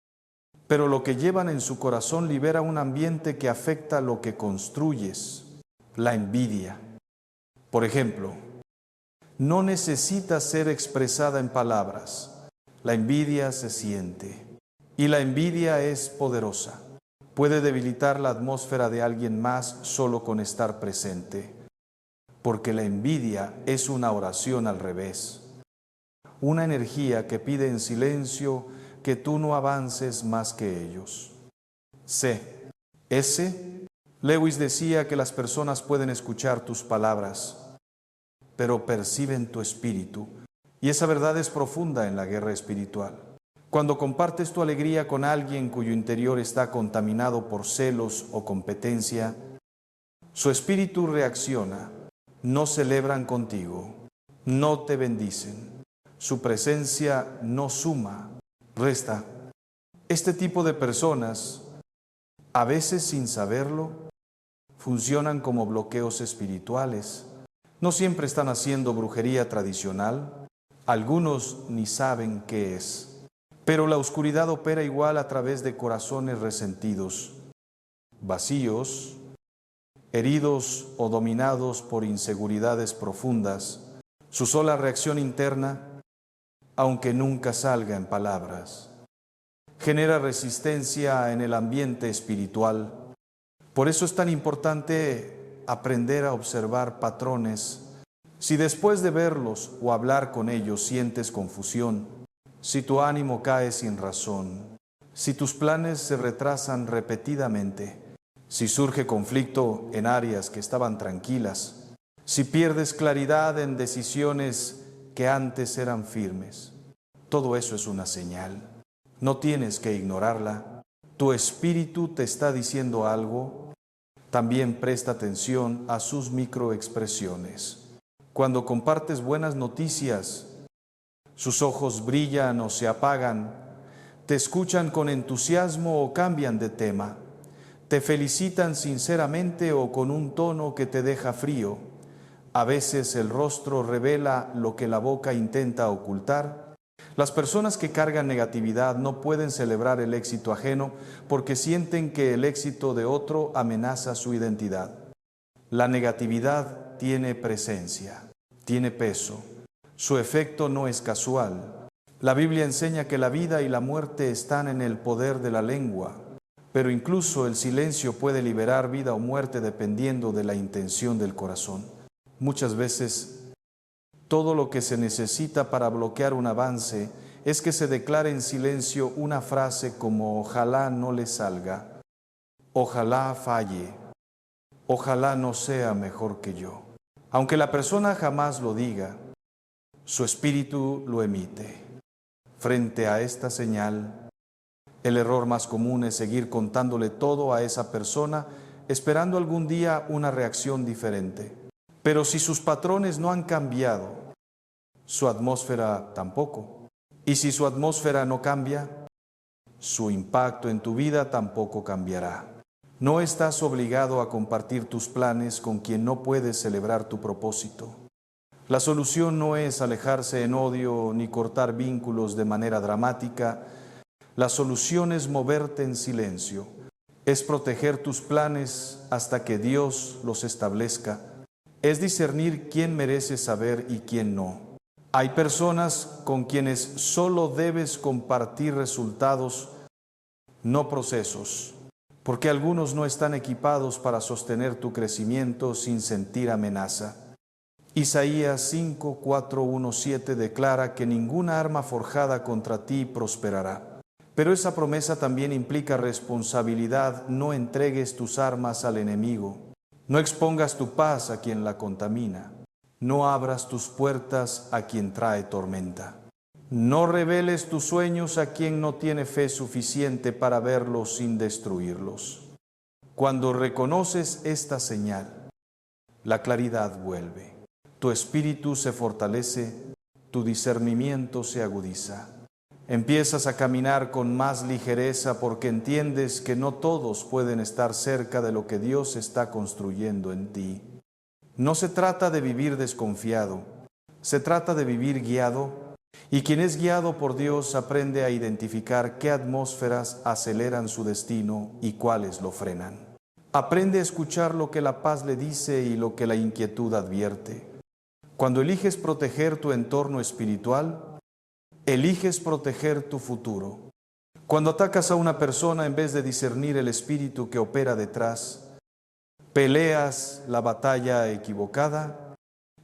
pero lo que llevan en su corazón libera un ambiente que afecta lo que construyes, la envidia. Por ejemplo, no necesita ser expresada en palabras. La envidia se siente y la envidia es poderosa. Puede debilitar la atmósfera de alguien más solo con estar presente, porque la envidia es una oración al revés, una energía que pide en silencio que tú no avances más que ellos. Lewis decía que las personas pueden escuchar tus palabras, pero perciben tu espíritu, y esa verdad es profunda en la guerra espiritual. Cuando compartes tu alegría con alguien cuyo interior está contaminado por celos o competencia, su espíritu reacciona. No celebran contigo, no te bendicen. Su presencia no suma, resta. Este tipo de personas, a veces sin saberlo, funcionan como bloqueos espirituales. No siempre están haciendo brujería tradicional, algunos ni saben qué es. Pero la oscuridad opera igual a través de corazones resentidos, vacíos, heridos o dominados por inseguridades profundas. Su sola reacción interna, aunque nunca salga en palabras, genera resistencia en el ambiente espiritual. Por eso es tan importante aprender a observar patrones. Si después de verlos o hablar con ellos sientes confusión, si tu ánimo cae sin razón, si tus planes se retrasan repetidamente, si surge conflicto en áreas que estaban tranquilas, si pierdes claridad en decisiones que antes eran firmes, todo eso es una señal. No tienes que ignorarla. Tu espíritu te está diciendo algo. También presta atención a sus microexpresiones. Cuando compartes buenas noticias, sus ojos brillan o se apagan, te escuchan con entusiasmo o cambian de tema, te felicitan sinceramente o con un tono que te deja frío. A veces el rostro revela lo que la boca intenta ocultar. Las personas que cargan negatividad no pueden celebrar el éxito ajeno porque sienten que el éxito de otro amenaza su identidad. La negatividad tiene presencia, tiene peso. Su efecto no es casual. La Biblia enseña que la vida y la muerte están en el poder de la lengua, pero incluso el silencio puede liberar vida o muerte dependiendo de la intención del corazón. Muchas veces, todo lo que se necesita para bloquear un avance es que se declare en silencio una frase como ojalá no le salga, ojalá falle, ojalá no sea mejor que yo. Aunque la persona jamás lo diga, su espíritu lo emite. Frente a esta señal, el error más común es seguir contándole todo a esa persona, esperando algún día una reacción diferente. Pero si sus patrones no han cambiado, su atmósfera tampoco. Y si su atmósfera no cambia, su impacto en tu vida tampoco cambiará. No estás obligado a compartir tus planes con quien no puedes celebrar tu propósito. La solución no es alejarse en odio ni cortar vínculos de manera dramática. La solución es moverte en silencio, Es proteger tus planes hasta que Dios los establezca. Es discernir quién merece saber y quién no. Hay personas con quienes solo debes compartir resultados, no procesos, porque algunos no están equipados para sostener tu crecimiento sin sentir amenaza. Isaías 5, 4, 1, 7 declara que ninguna arma forjada contra ti prosperará. Pero esa promesa también implica responsabilidad. No entregues tus armas al enemigo. No expongas tu paz a quien la contamina. No abras tus puertas a quien trae tormenta. No reveles tus sueños a quien no tiene fe suficiente para verlos sin destruirlos. Cuando reconoces esta señal, la claridad vuelve. Tu espíritu se fortalece, tu discernimiento se agudiza. Empiezas a caminar con más ligereza porque entiendes que no todos pueden estar cerca de lo que Dios está construyendo en ti. No se trata de vivir desconfiado, se trata de vivir guiado, y quien es guiado por Dios aprende a identificar qué atmósferas aceleran su destino y cuáles lo frenan. Aprende a escuchar lo que la paz le dice y lo que la inquietud advierte. Cuando eliges proteger tu entorno espiritual, eliges proteger tu futuro. Cuando atacas a una persona en vez de discernir el espíritu que opera detrás, peleas la batalla equivocada.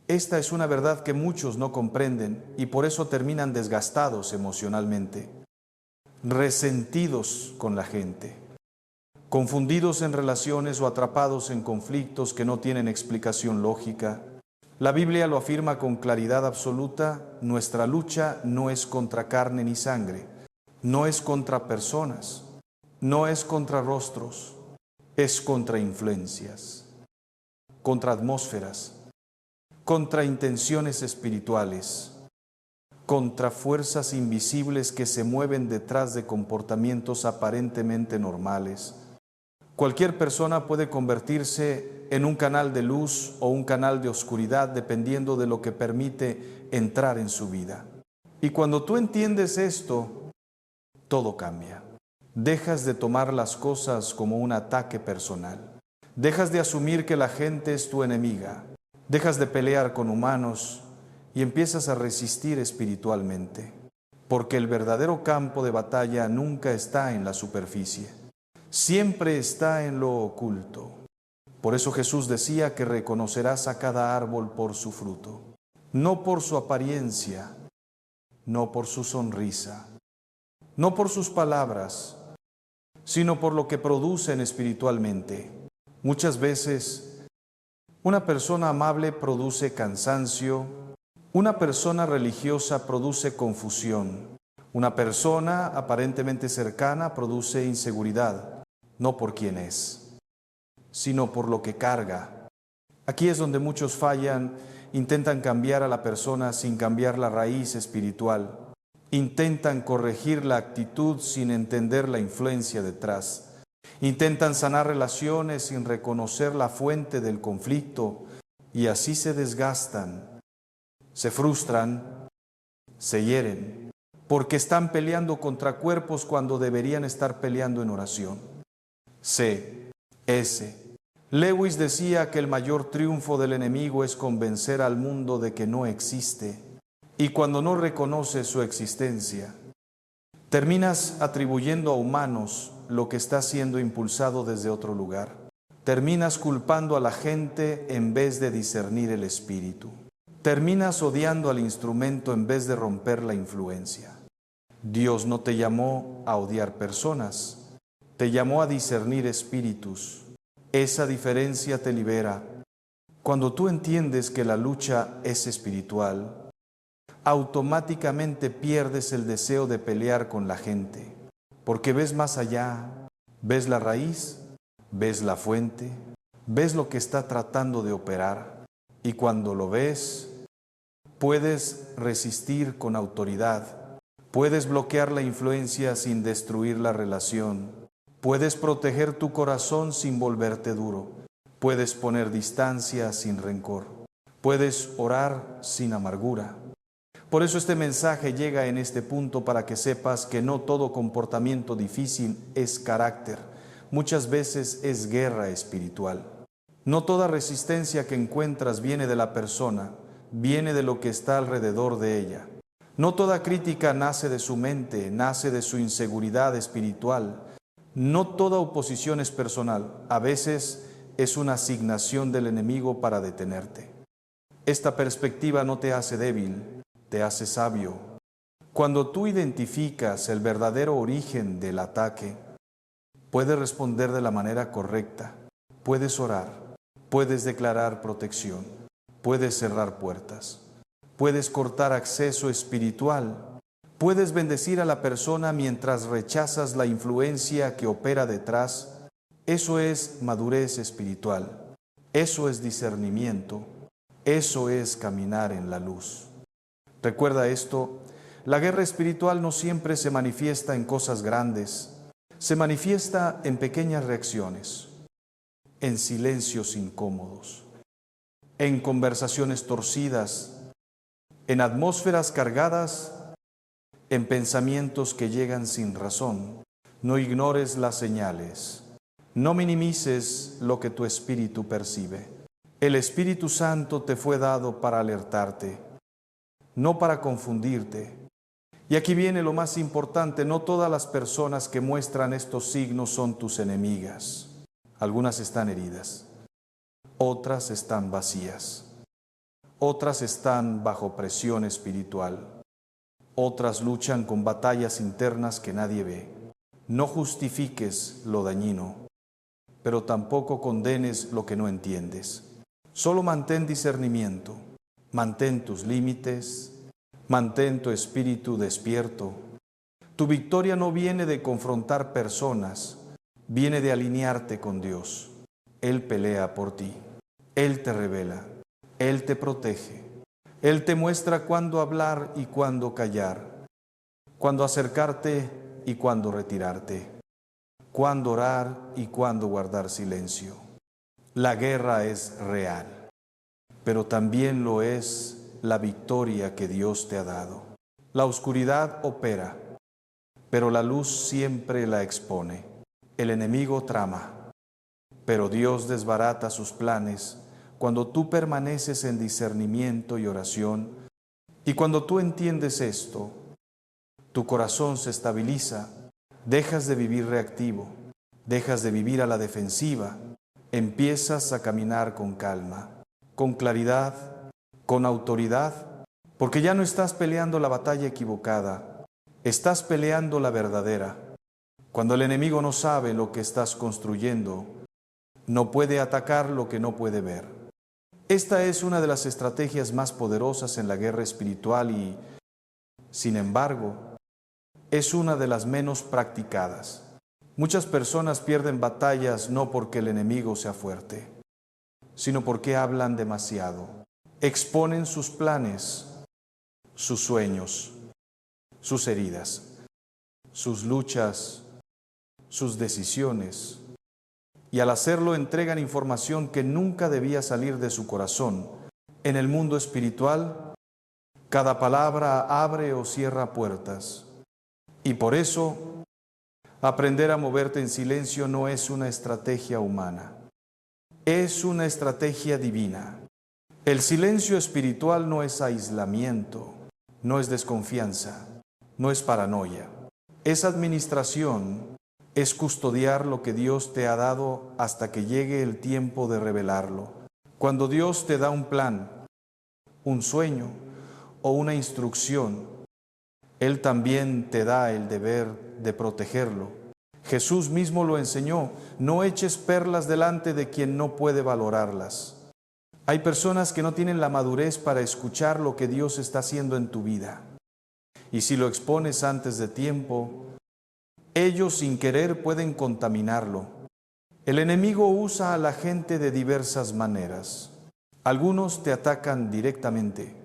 Esta es una verdad que muchos no comprenden y por eso terminan desgastados emocionalmente, resentidos con la gente, confundidos en relaciones o atrapados en conflictos que no tienen explicación lógica. La Biblia lo afirma con claridad absoluta: nuestra lucha no es contra carne ni sangre, no es contra personas, no es contra rostros, es contra influencias, contra atmósferas, contra intenciones espirituales, contra fuerzas invisibles que se mueven detrás de comportamientos aparentemente normales. Cualquier persona puede convertirse en un canal de luz o un canal de oscuridad dependiendo de lo que permite entrar en su vida. Y cuando tú entiendes esto, todo cambia. Dejas de tomar las cosas como un ataque personal. Dejas de asumir que la gente es tu enemiga. Dejas de pelear con humanos y empiezas a resistir espiritualmente. Porque el verdadero campo de batalla nunca está en la superficie. Siempre está en lo oculto. Por eso Jesús decía que reconocerás a cada árbol por su fruto, no por su apariencia, no por su sonrisa, no por sus palabras, sino por lo que producen espiritualmente. Muchas veces, una persona amable produce cansancio, una persona religiosa produce confusión, una persona aparentemente cercana produce inseguridad. No por quién es, sino por lo que carga. Aquí es donde muchos fallan, intentan cambiar a la persona sin cambiar la raíz espiritual. Intentan corregir la actitud sin entender la influencia detrás. Intentan sanar relaciones sin reconocer la fuente del conflicto y así se desgastan, se frustran, se hieren, porque están peleando contra cuerpos cuando deberían estar peleando en oración. C.S. Lewis decía que el mayor triunfo del enemigo es convencer al mundo de que no existe, y cuando no reconoces su existencia, terminas atribuyendo a humanos lo que está siendo impulsado desde otro lugar. Terminas culpando a la gente en vez de discernir el espíritu. Terminas odiando al instrumento en vez de romper la influencia. Dios no te llamó a odiar personas, te llamó a discernir espíritus. Esa diferencia te libera. Cuando tú entiendes que la lucha es espiritual, automáticamente pierdes el deseo de pelear con la gente, porque ves más allá, ves la raíz, ves la fuente, ves lo que está tratando de operar, y cuando lo ves, puedes resistir con autoridad, puedes bloquear la influencia sin destruir la relación. Puedes proteger tu corazón sin volverte duro. Puedes poner distancia sin rencor. Puedes orar sin amargura. Por eso este mensaje llega en este punto para que sepas que no todo comportamiento difícil es carácter. muchas veces es guerra espiritual. No toda resistencia que encuentras viene de la persona, viene de lo que está alrededor de ella. No toda crítica nace de su mente, nace de su inseguridad espiritual. No toda oposición es personal, a veces es una asignación del enemigo para detenerte. Esta perspectiva no te hace débil, te hace sabio. Cuando tú identificas el verdadero origen del ataque, puedes responder de la manera correcta, puedes orar, puedes declarar protección, puedes cerrar puertas, puedes cortar acceso espiritual, puedes bendecir a la persona mientras rechazas la influencia que opera detrás. Eso es madurez espiritual, eso es discernimiento, eso es caminar en la luz. Recuerda esto, la guerra espiritual no siempre se manifiesta en cosas grandes, se manifiesta en pequeñas reacciones, en silencios incómodos, en conversaciones torcidas, en atmósferas cargadas, en pensamientos que llegan sin razón. No ignores las señales, no minimices lo que tu espíritu percibe. El Espíritu Santo te fue dado para alertarte, no para confundirte. Y aquí viene lo más importante, no todas las personas que muestran estos signos son tus enemigas. Algunas están heridas, otras están vacías, otras están bajo presión espiritual, otras luchan con batallas internas que nadie ve. No justifiques lo dañino, pero tampoco condenes lo que no entiendes. Solo mantén discernimiento, mantén tus límites, mantén tu espíritu despierto. Tu victoria no viene de confrontar personas, viene de alinearte con Dios. Él pelea por ti, Él te revela, Él te protege, Él te muestra cuándo hablar y cuándo callar, cuándo acercarte y cuándo retirarte, cuándo orar y cuándo guardar silencio. La guerra es real, pero también lo es la victoria que Dios te ha dado. La oscuridad opera, pero la luz siempre la expone. El enemigo trama, pero Dios desbarata sus planes cuando tú permaneces en discernimiento y oración. Y cuando tú entiendes esto, tu corazón se estabiliza, dejas de vivir reactivo, dejas de vivir a la defensiva, empiezas a caminar con calma, con claridad, con autoridad, porque ya no estás peleando la batalla equivocada, estás peleando la verdadera. Cuando el enemigo no sabe lo que estás construyendo, no puede atacar lo que no puede ver. Esta es una de las estrategias más poderosas en la guerra espiritual y, sin embargo, es una de las menos practicadas. Muchas personas pierden batallas no porque el enemigo sea fuerte, sino porque hablan demasiado. Exponen sus planes, sus sueños, sus heridas, sus luchas, sus decisiones, y al hacerlo entregan información que nunca debía salir de su corazón. En el mundo espiritual, cada palabra abre o cierra puertas, y por eso aprender a moverte en silencio no es una estrategia humana, es una estrategia divina. El silencio espiritual no es aislamiento, no es desconfianza, no es paranoia. Es administración, es custodiar lo que Dios te ha dado hasta que llegue el tiempo de revelarlo. Cuando Dios te da un plan, un sueño o una instrucción, Él también te da el deber de protegerlo. Jesús mismo lo enseñó: no eches perlas delante de quien no puede valorarlas. Hay personas que no tienen la madurez para escuchar lo que Dios está haciendo en tu vida. Y si lo expones antes de tiempo, ellos sin querer pueden contaminarlo. El enemigo usa a la gente de diversas maneras. Algunos te atacan directamente,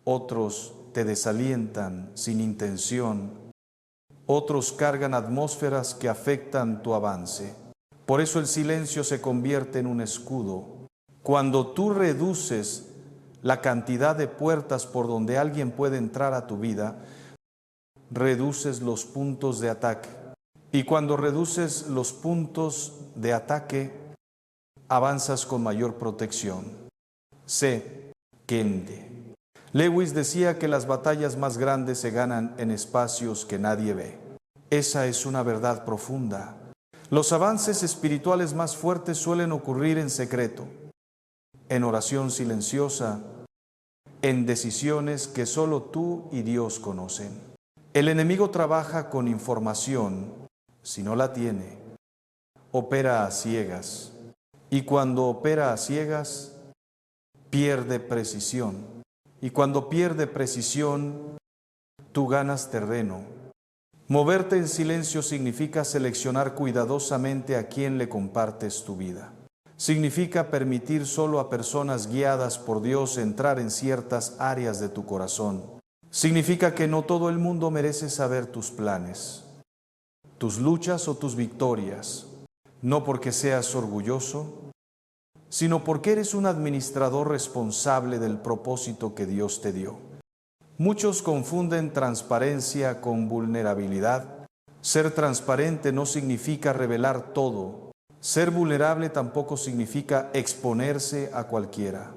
otros te desalientan sin intención, otros cargan atmósferas que afectan tu avance. Por eso el silencio se convierte en un escudo. Cuando tú reduces la cantidad de puertas por donde alguien puede entrar a tu vida, reduces los puntos de ataque. Y cuando reduces los puntos de ataque, avanzas con mayor protección. Sé Kende. Lewis decía que las batallas más grandes se ganan en espacios que nadie ve. Esa es una verdad profunda. Los avances espirituales más fuertes suelen ocurrir en secreto, en oración silenciosa, en decisiones que solo tú y Dios conocen. El enemigo trabaja con información, si no la tiene, opera a ciegas. Y cuando opera a ciegas, pierde precisión. Y cuando pierde precisión, tú ganas terreno. Moverte en silencio significa seleccionar cuidadosamente a quién le compartes tu vida. Significa permitir solo a personas guiadas por Dios entrar en ciertas áreas de tu corazón. Significa que no todo el mundo merece saber tus planes, tus luchas o tus victorias, no porque seas orgulloso, sino porque eres un administrador responsable del propósito que Dios te dio. Muchos confunden transparencia con vulnerabilidad. Ser transparente no significa revelar todo. Ser vulnerable tampoco significa exponerse a cualquiera.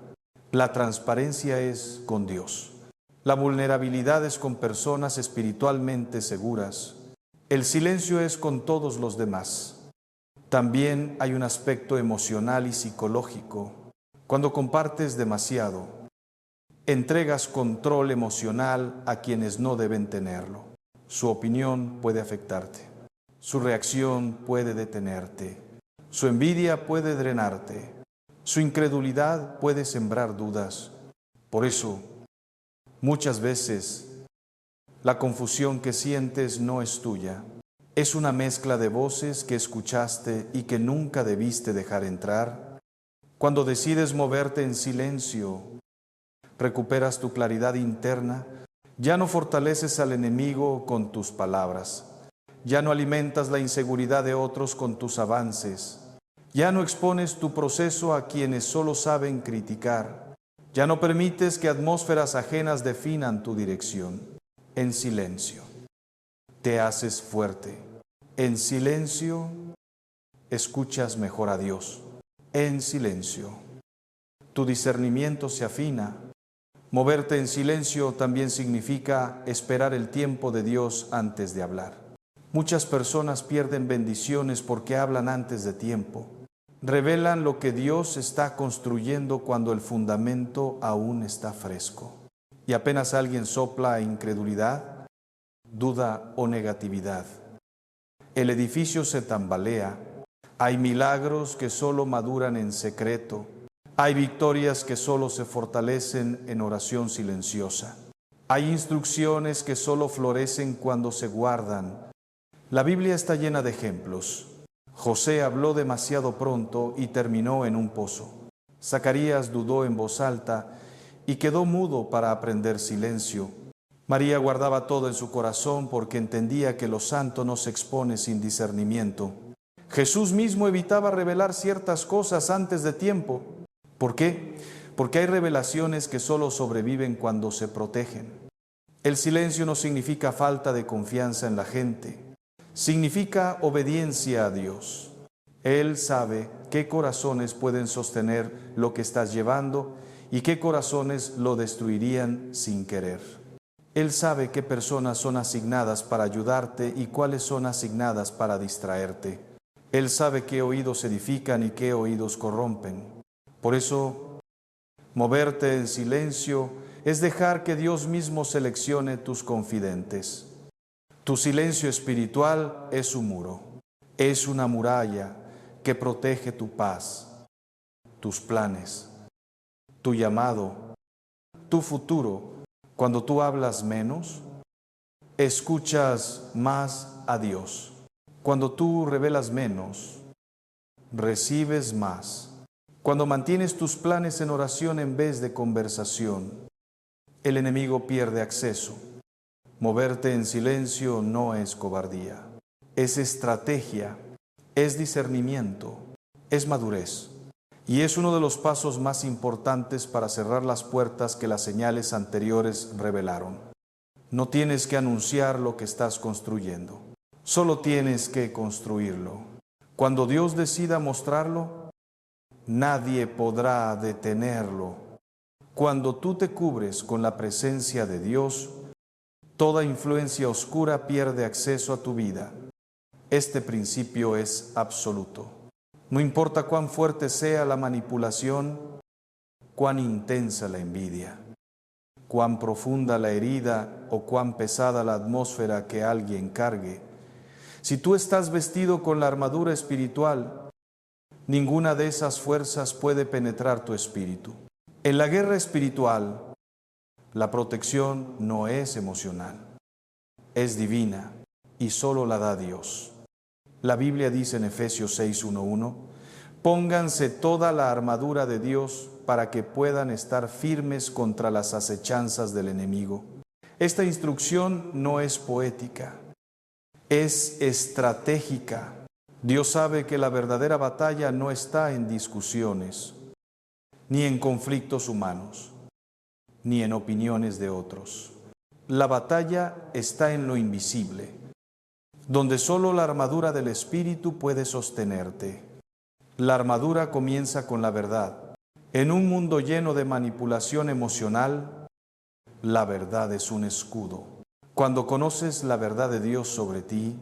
La transparencia es con Dios. La vulnerabilidad es con personas espiritualmente seguras. El silencio es con todos los demás. También hay un aspecto emocional y psicológico. Cuando compartes demasiado, entregas control emocional a quienes no deben tenerlo. Su opinión puede afectarte. Su reacción puede detenerte. Su envidia puede drenarte. Su incredulidad puede sembrar dudas. Por eso, muchas veces, la confusión que sientes no es tuya. Es una mezcla de voces que escuchaste y que nunca debiste dejar entrar. Cuando decides moverte en silencio, recuperas tu claridad interna, ya no fortaleces al enemigo con tus palabras, ya no alimentas la inseguridad de otros con tus avances, ya no expones tu proceso a quienes solo saben criticar, ya no permites que atmósferas ajenas definan tu dirección. En silencio, te haces fuerte. En silencio, escuchas mejor a Dios. En silencio, tu discernimiento se afina. Moverte en silencio también significa esperar el tiempo de Dios antes de hablar. Muchas personas pierden bendiciones porque hablan antes de tiempo. Revelan lo que Dios está construyendo cuando el fundamento aún está fresco. Y apenas alguien sopla incredulidad, duda o negatividad, el edificio se tambalea. Hay milagros que solo maduran en secreto. Hay victorias que solo se fortalecen en oración silenciosa. Hay instrucciones que solo florecen cuando se guardan. La Biblia está llena de ejemplos. José habló demasiado pronto y terminó en un pozo. Zacarías dudó en voz alta y quedó mudo para aprender silencio. María guardaba todo en su corazón porque entendía que lo santo no se expone sin discernimiento. Jesús mismo evitaba revelar ciertas cosas antes de tiempo. ¿Por qué? Porque hay revelaciones que solo sobreviven cuando se protegen. El silencio no significa falta de confianza en la gente. Significa obediencia a Dios. Él sabe qué corazones pueden sostener lo que estás llevando y qué corazones lo destruirían sin querer. Él sabe qué personas son asignadas para ayudarte y cuáles son asignadas para distraerte. Él sabe qué oídos edifican y qué oídos corrompen. Por eso, moverte en silencio es dejar que Dios mismo seleccione tus confidentes. Tu silencio espiritual es un muro, es una muralla que protege tu paz, tus planes, tu llamado, tu futuro. Cuando tú hablas menos, escuchas más a Dios. Cuando tú revelas menos, recibes más. Cuando mantienes tus planes en oración en vez de conversación, el enemigo pierde acceso. Moverte en silencio no es cobardía, es estrategia, es discernimiento, es madurez. Y es uno de los pasos más importantes para cerrar las puertas que las señales anteriores revelaron. No tienes que anunciar lo que estás construyendo. Solo tienes que construirlo. Cuando Dios decida mostrarlo, nadie podrá detenerlo. Cuando tú te cubres con la presencia de Dios, toda influencia oscura pierde acceso a tu vida. Este principio es absoluto. No importa cuán fuerte sea la manipulación, cuán intensa la envidia, cuán profunda la herida o cuán pesada la atmósfera que alguien cargue. Si tú estás vestido con la armadura espiritual, ninguna de esas fuerzas puede penetrar tu espíritu. En la guerra espiritual, la protección no es emocional, es divina y solo la da Dios. La Biblia dice en Efesios 6:1:1, pónganse toda la armadura de Dios para que puedan estar firmes contra las acechanzas del enemigo. Esta instrucción no es poética, es estratégica. Dios sabe que la verdadera batalla no está en discusiones, ni en conflictos humanos, ni en opiniones de otros. La batalla está en lo invisible, donde solo la armadura del Espíritu puede sostenerte. La armadura comienza con la verdad. En un mundo lleno de manipulación emocional, la verdad es un escudo. Cuando conoces la verdad de Dios sobre ti,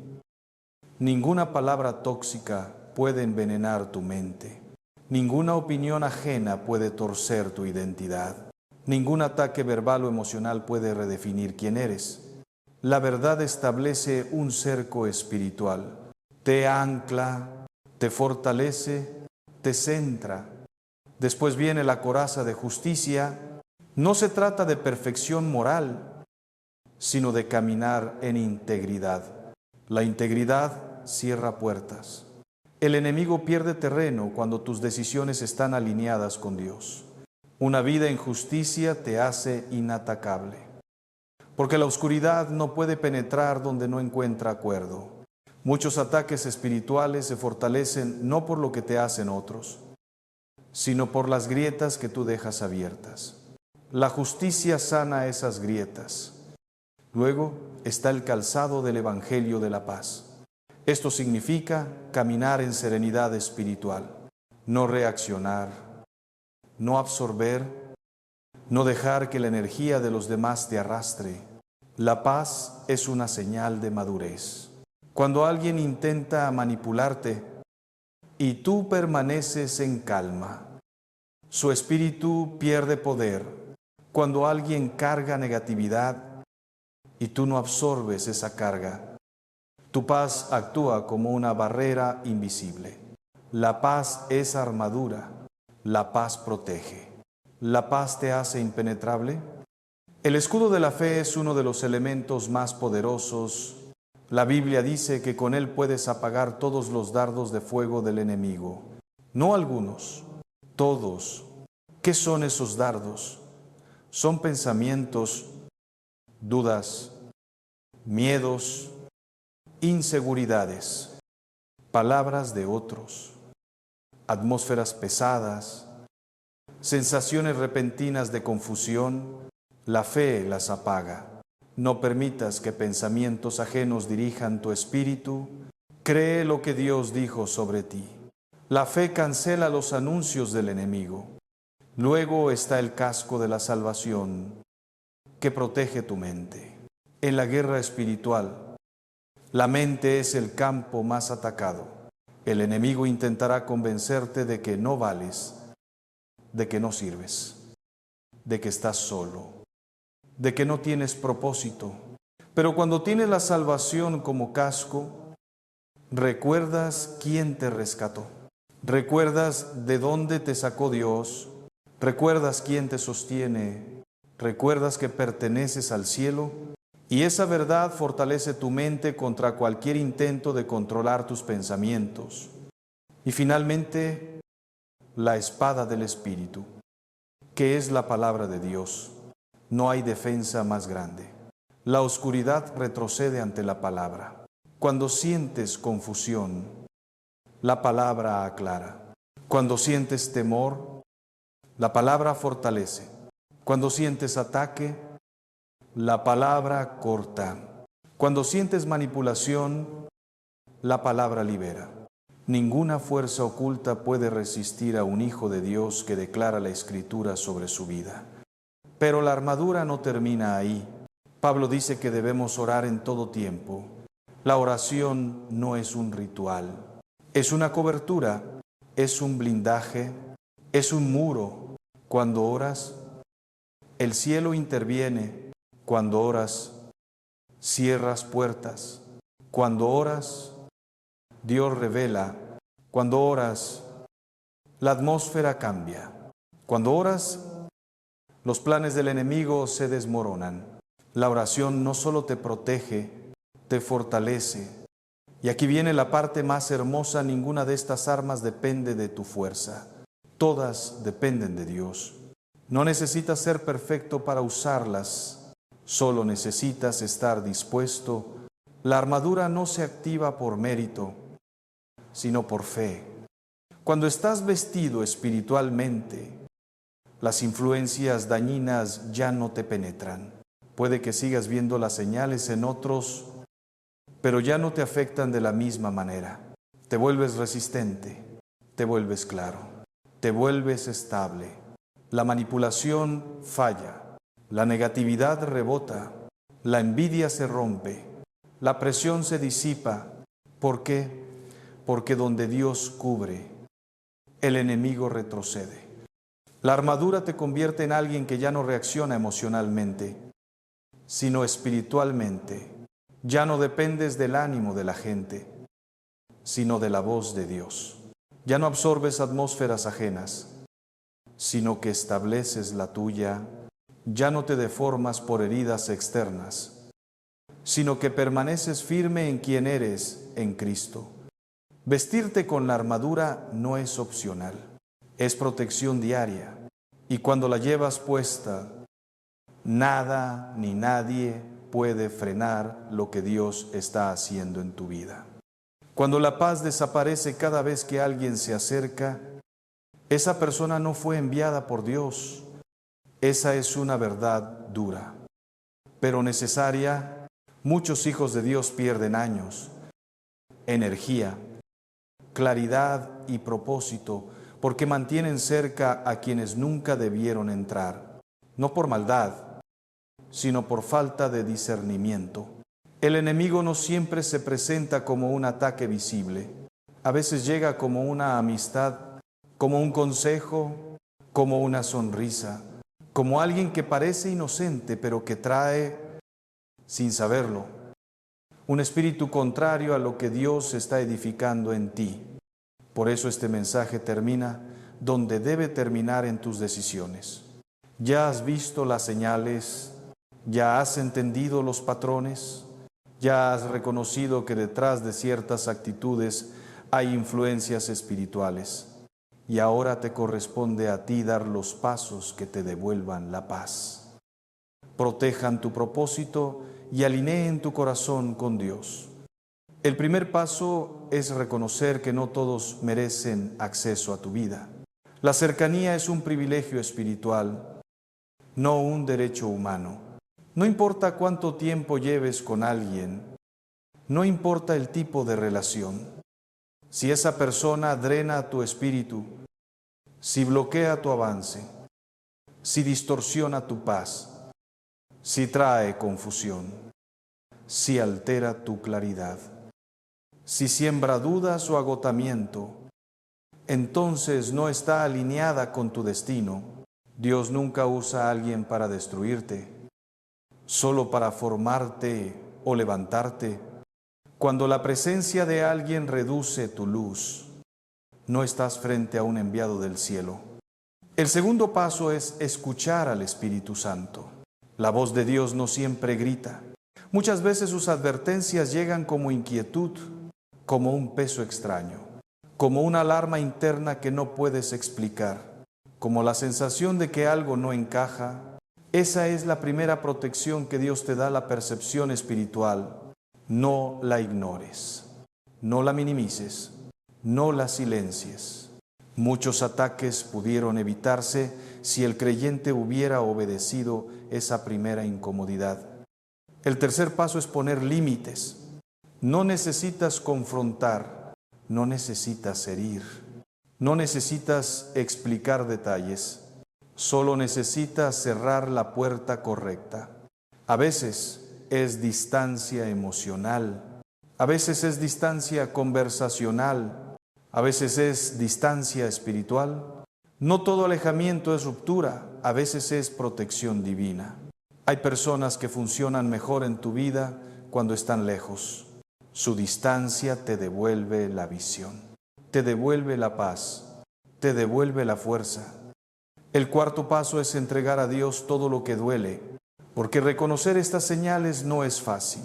ninguna palabra tóxica puede envenenar tu mente. Ninguna opinión ajena puede torcer tu identidad. Ningún ataque verbal o emocional puede redefinir quién eres. La verdad establece un cerco espiritual. Te ancla, te fortalece, te centra. Después viene la coraza de justicia. No se trata de perfección moral, sino de caminar en integridad. La integridad cierra puertas. El enemigo pierde terreno cuando tus decisiones están alineadas con Dios. Una vida en justicia te hace inatacable, porque la oscuridad no puede penetrar donde no encuentra acuerdo. Muchos ataques espirituales se fortalecen no por lo que te hacen otros, sino por las grietas que tú dejas abiertas. La justicia sana esas grietas. Luego está el calzado del Evangelio de la paz. Esto significa caminar en serenidad espiritual, no reaccionar, no absorber, no dejar que la energía de los demás te arrastre. La paz es una señal de madurez. Cuando alguien intenta manipularte y tú permaneces en calma, su espíritu pierde poder. Cuando alguien carga negatividad y tú no absorbes esa carga, tu paz actúa como una barrera invisible. La paz es armadura, la paz protege. ¿La paz te hace impenetrable? El escudo de la fe es uno de los elementos más poderosos. La Biblia dice que con él puedes apagar todos los dardos de fuego del enemigo. No algunos, todos. ¿Qué son esos dardos? Son pensamientos, dudas, miedos, inseguridades, palabras de otros, atmósferas pesadas, sensaciones repentinas de confusión. La fe las apaga. No permitas que pensamientos ajenos dirijan tu espíritu. Cree lo que Dios dijo sobre ti. La fe cancela los anuncios del enemigo. Luego está el casco de la salvación que protege tu mente. En la guerra espiritual, la mente es el campo más atacado. El enemigo intentará convencerte de que no vales, de que no sirves, de que estás solo, de que no tienes propósito. Pero cuando tienes la salvación como casco, recuerdas quién te rescató. Recuerdas de dónde te sacó Dios. Recuerdas quién te sostiene. Recuerdas que perteneces al cielo. Y esa verdad fortalece tu mente contra cualquier intento de controlar tus pensamientos. Y finalmente, la espada del Espíritu, que es la palabra de Dios. No hay defensa más grande. La oscuridad retrocede ante la palabra. Cuando sientes confusión, la palabra aclara. Cuando sientes temor, la palabra fortalece. Cuando sientes ataque, la palabra corta. Cuando sientes manipulación, la palabra libera. Ninguna fuerza oculta puede resistir a un hijo de Dios que declara la Escritura sobre su vida. Pero la armadura no termina ahí. Pablo dice que debemos orar en todo tiempo. La oración no es un ritual, es una cobertura, es un blindaje, es un muro. Cuando oras, el cielo interviene. Cuando oras, cierras puertas. Cuando oras, Dios revela. Cuando oras, la atmósfera cambia. Cuando oras, los planes del enemigo se desmoronan. La oración no solo te protege, te fortalece. Y aquí viene la parte más hermosa: ninguna de estas armas depende de tu fuerza. Todas dependen de Dios. No necesitas ser perfecto para usarlas, solo necesitas estar dispuesto. La armadura no se activa por mérito, sino por fe. Cuando estás vestido espiritualmente, las influencias dañinas ya no te penetran. Puede que sigas viendo las señales en otros, pero ya no te afectan de la misma manera. Te vuelves resistente, te vuelves claro, te vuelves estable. La manipulación falla, la negatividad rebota, la envidia se rompe, la presión se disipa. ¿Por qué? Porque donde Dios cubre, el enemigo retrocede. La armadura te convierte en alguien que ya no reacciona emocionalmente, sino espiritualmente. Ya no dependes del ánimo de la gente, sino de la voz de Dios. Ya no absorbes atmósferas ajenas, sino que estableces la tuya. Ya no te deformas por heridas externas, sino que permaneces firme en quien eres en Cristo. Vestirte con la armadura no es opcional, es protección diaria. Y cuando la llevas puesta, nada ni nadie puede frenar lo que Dios está haciendo en tu vida. Cuando la paz desaparece cada vez que alguien se acerca, esa persona no fue enviada por Dios. Esa es una verdad dura, pero necesaria. Muchos hijos de Dios pierden años, energía, claridad y propósito porque mantienen cerca a quienes nunca debieron entrar, no por maldad, sino por falta de discernimiento. El enemigo no siempre se presenta como un ataque visible. A veces llega como una amistad, como un consejo, como una sonrisa, como alguien que parece inocente, pero que trae, sin saberlo, un espíritu contrario a lo que Dios está edificando en ti. Por eso este mensaje termina donde debe terminar, en tus decisiones. ¿Ya has visto las señales? ¿Ya has entendido los patrones? ¿Ya has reconocido que detrás de ciertas actitudes hay influencias espirituales? Y ahora te corresponde a ti dar los pasos que te devuelvan la paz, protejan tu propósito y alineen tu corazón con Dios. El primer paso es reconocer que no todos merecen acceso a tu vida. La cercanía es un privilegio espiritual, no un derecho humano. No importa cuánto tiempo lleves con alguien, no importa el tipo de relación. Si esa persona drena tu espíritu, si bloquea tu avance, si distorsiona tu paz, si trae confusión, si altera tu claridad, si siembra dudas o agotamiento, entonces no está alineada con tu destino. Dios nunca usa a alguien para destruirte, solo para formarte o levantarte. Cuando la presencia de alguien reduce tu luz, no estás frente a un enviado del cielo. El segundo paso es escuchar al Espíritu Santo. La voz de Dios no siempre grita. Muchas veces sus advertencias llegan como inquietud, como un peso extraño, como una alarma interna que no puedes explicar, como la sensación de que algo no encaja. Esa es la primera protección que Dios te da, la percepción espiritual. No la ignores, no la minimices, no la silencies. Muchos ataques pudieron evitarse si el creyente hubiera obedecido esa primera incomodidad. El tercer paso es poner límites. No necesitas confrontar, no necesitas herir, no necesitas explicar detalles, solo necesitas cerrar la puerta correcta. A veces es distancia emocional, a veces es distancia conversacional, a veces es distancia espiritual. No todo alejamiento es ruptura, a veces es protección divina. Hay personas que funcionan mejor en tu vida cuando están lejos. Su distancia te devuelve la visión, te devuelve la paz, te devuelve la fuerza. El cuarto paso es entregar a Dios todo lo que duele, porque reconocer estas señales no es fácil.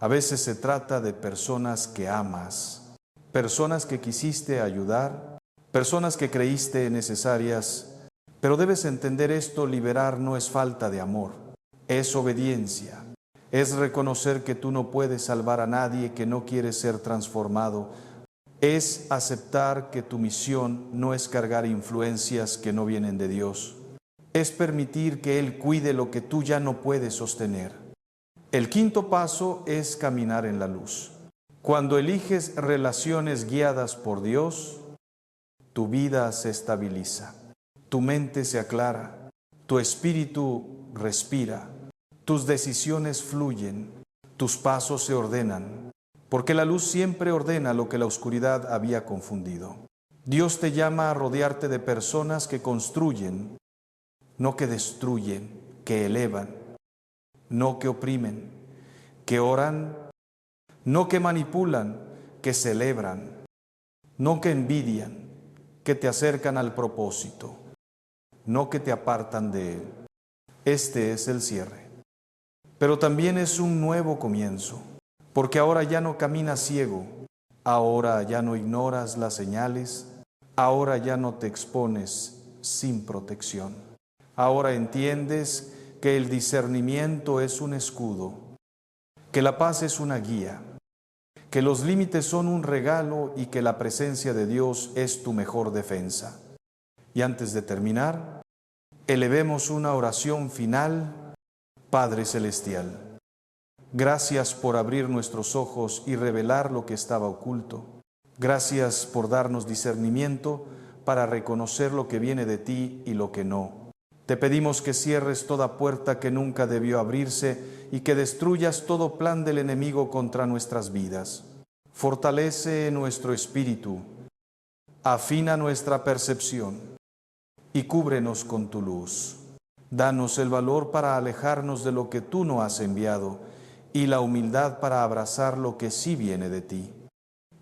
A veces se trata de personas que amas, personas que quisiste ayudar, personas que creíste necesarias, pero debes entender esto: liberar no es falta de amor, es obediencia. Es reconocer que tú no puedes salvar a nadie que no quiere ser transformado. Es aceptar que tu misión no es cargar influencias que no vienen de Dios. Es permitir que Él cuide lo que tú ya no puedes sostener. El quinto paso es caminar en la luz. Cuando eliges relaciones guiadas por Dios, tu vida se estabiliza, tu mente se aclara, tu espíritu respira. Tus decisiones fluyen, tus pasos se ordenan, porque la luz siempre ordena lo que la oscuridad había confundido. Dios te llama a rodearte de personas que construyen, no que destruyen, que elevan, no que oprimen, que oran, no que manipulan, que celebran, no que envidian, que te acercan al propósito, no que te apartan de él. Este es el cierre. Pero también es un nuevo comienzo, porque ahora ya no caminas ciego, ahora ya no ignoras las señales, ahora ya no te expones sin protección. Ahora entiendes que el discernimiento es un escudo, que la paz es una guía, que los límites son un regalo y que la presencia de Dios es tu mejor defensa. Y antes de terminar, elevemos una oración final. Padre Celestial, gracias por abrir nuestros ojos y revelar lo que estaba oculto. Gracias por darnos discernimiento para reconocer lo que viene de ti y lo que no. Te pedimos que cierres toda puerta que nunca debió abrirse y que destruyas todo plan del enemigo contra nuestras vidas. Fortalece nuestro espíritu, afina nuestra percepción y cúbrenos con tu luz. Danos el valor para alejarnos de lo que tú no has enviado y la humildad para abrazar lo que sí viene de ti.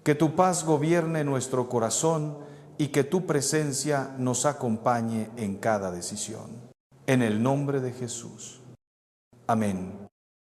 Que tu paz gobierne nuestro corazón y que tu presencia nos acompañe en cada decisión. En el nombre de Jesús. Amén.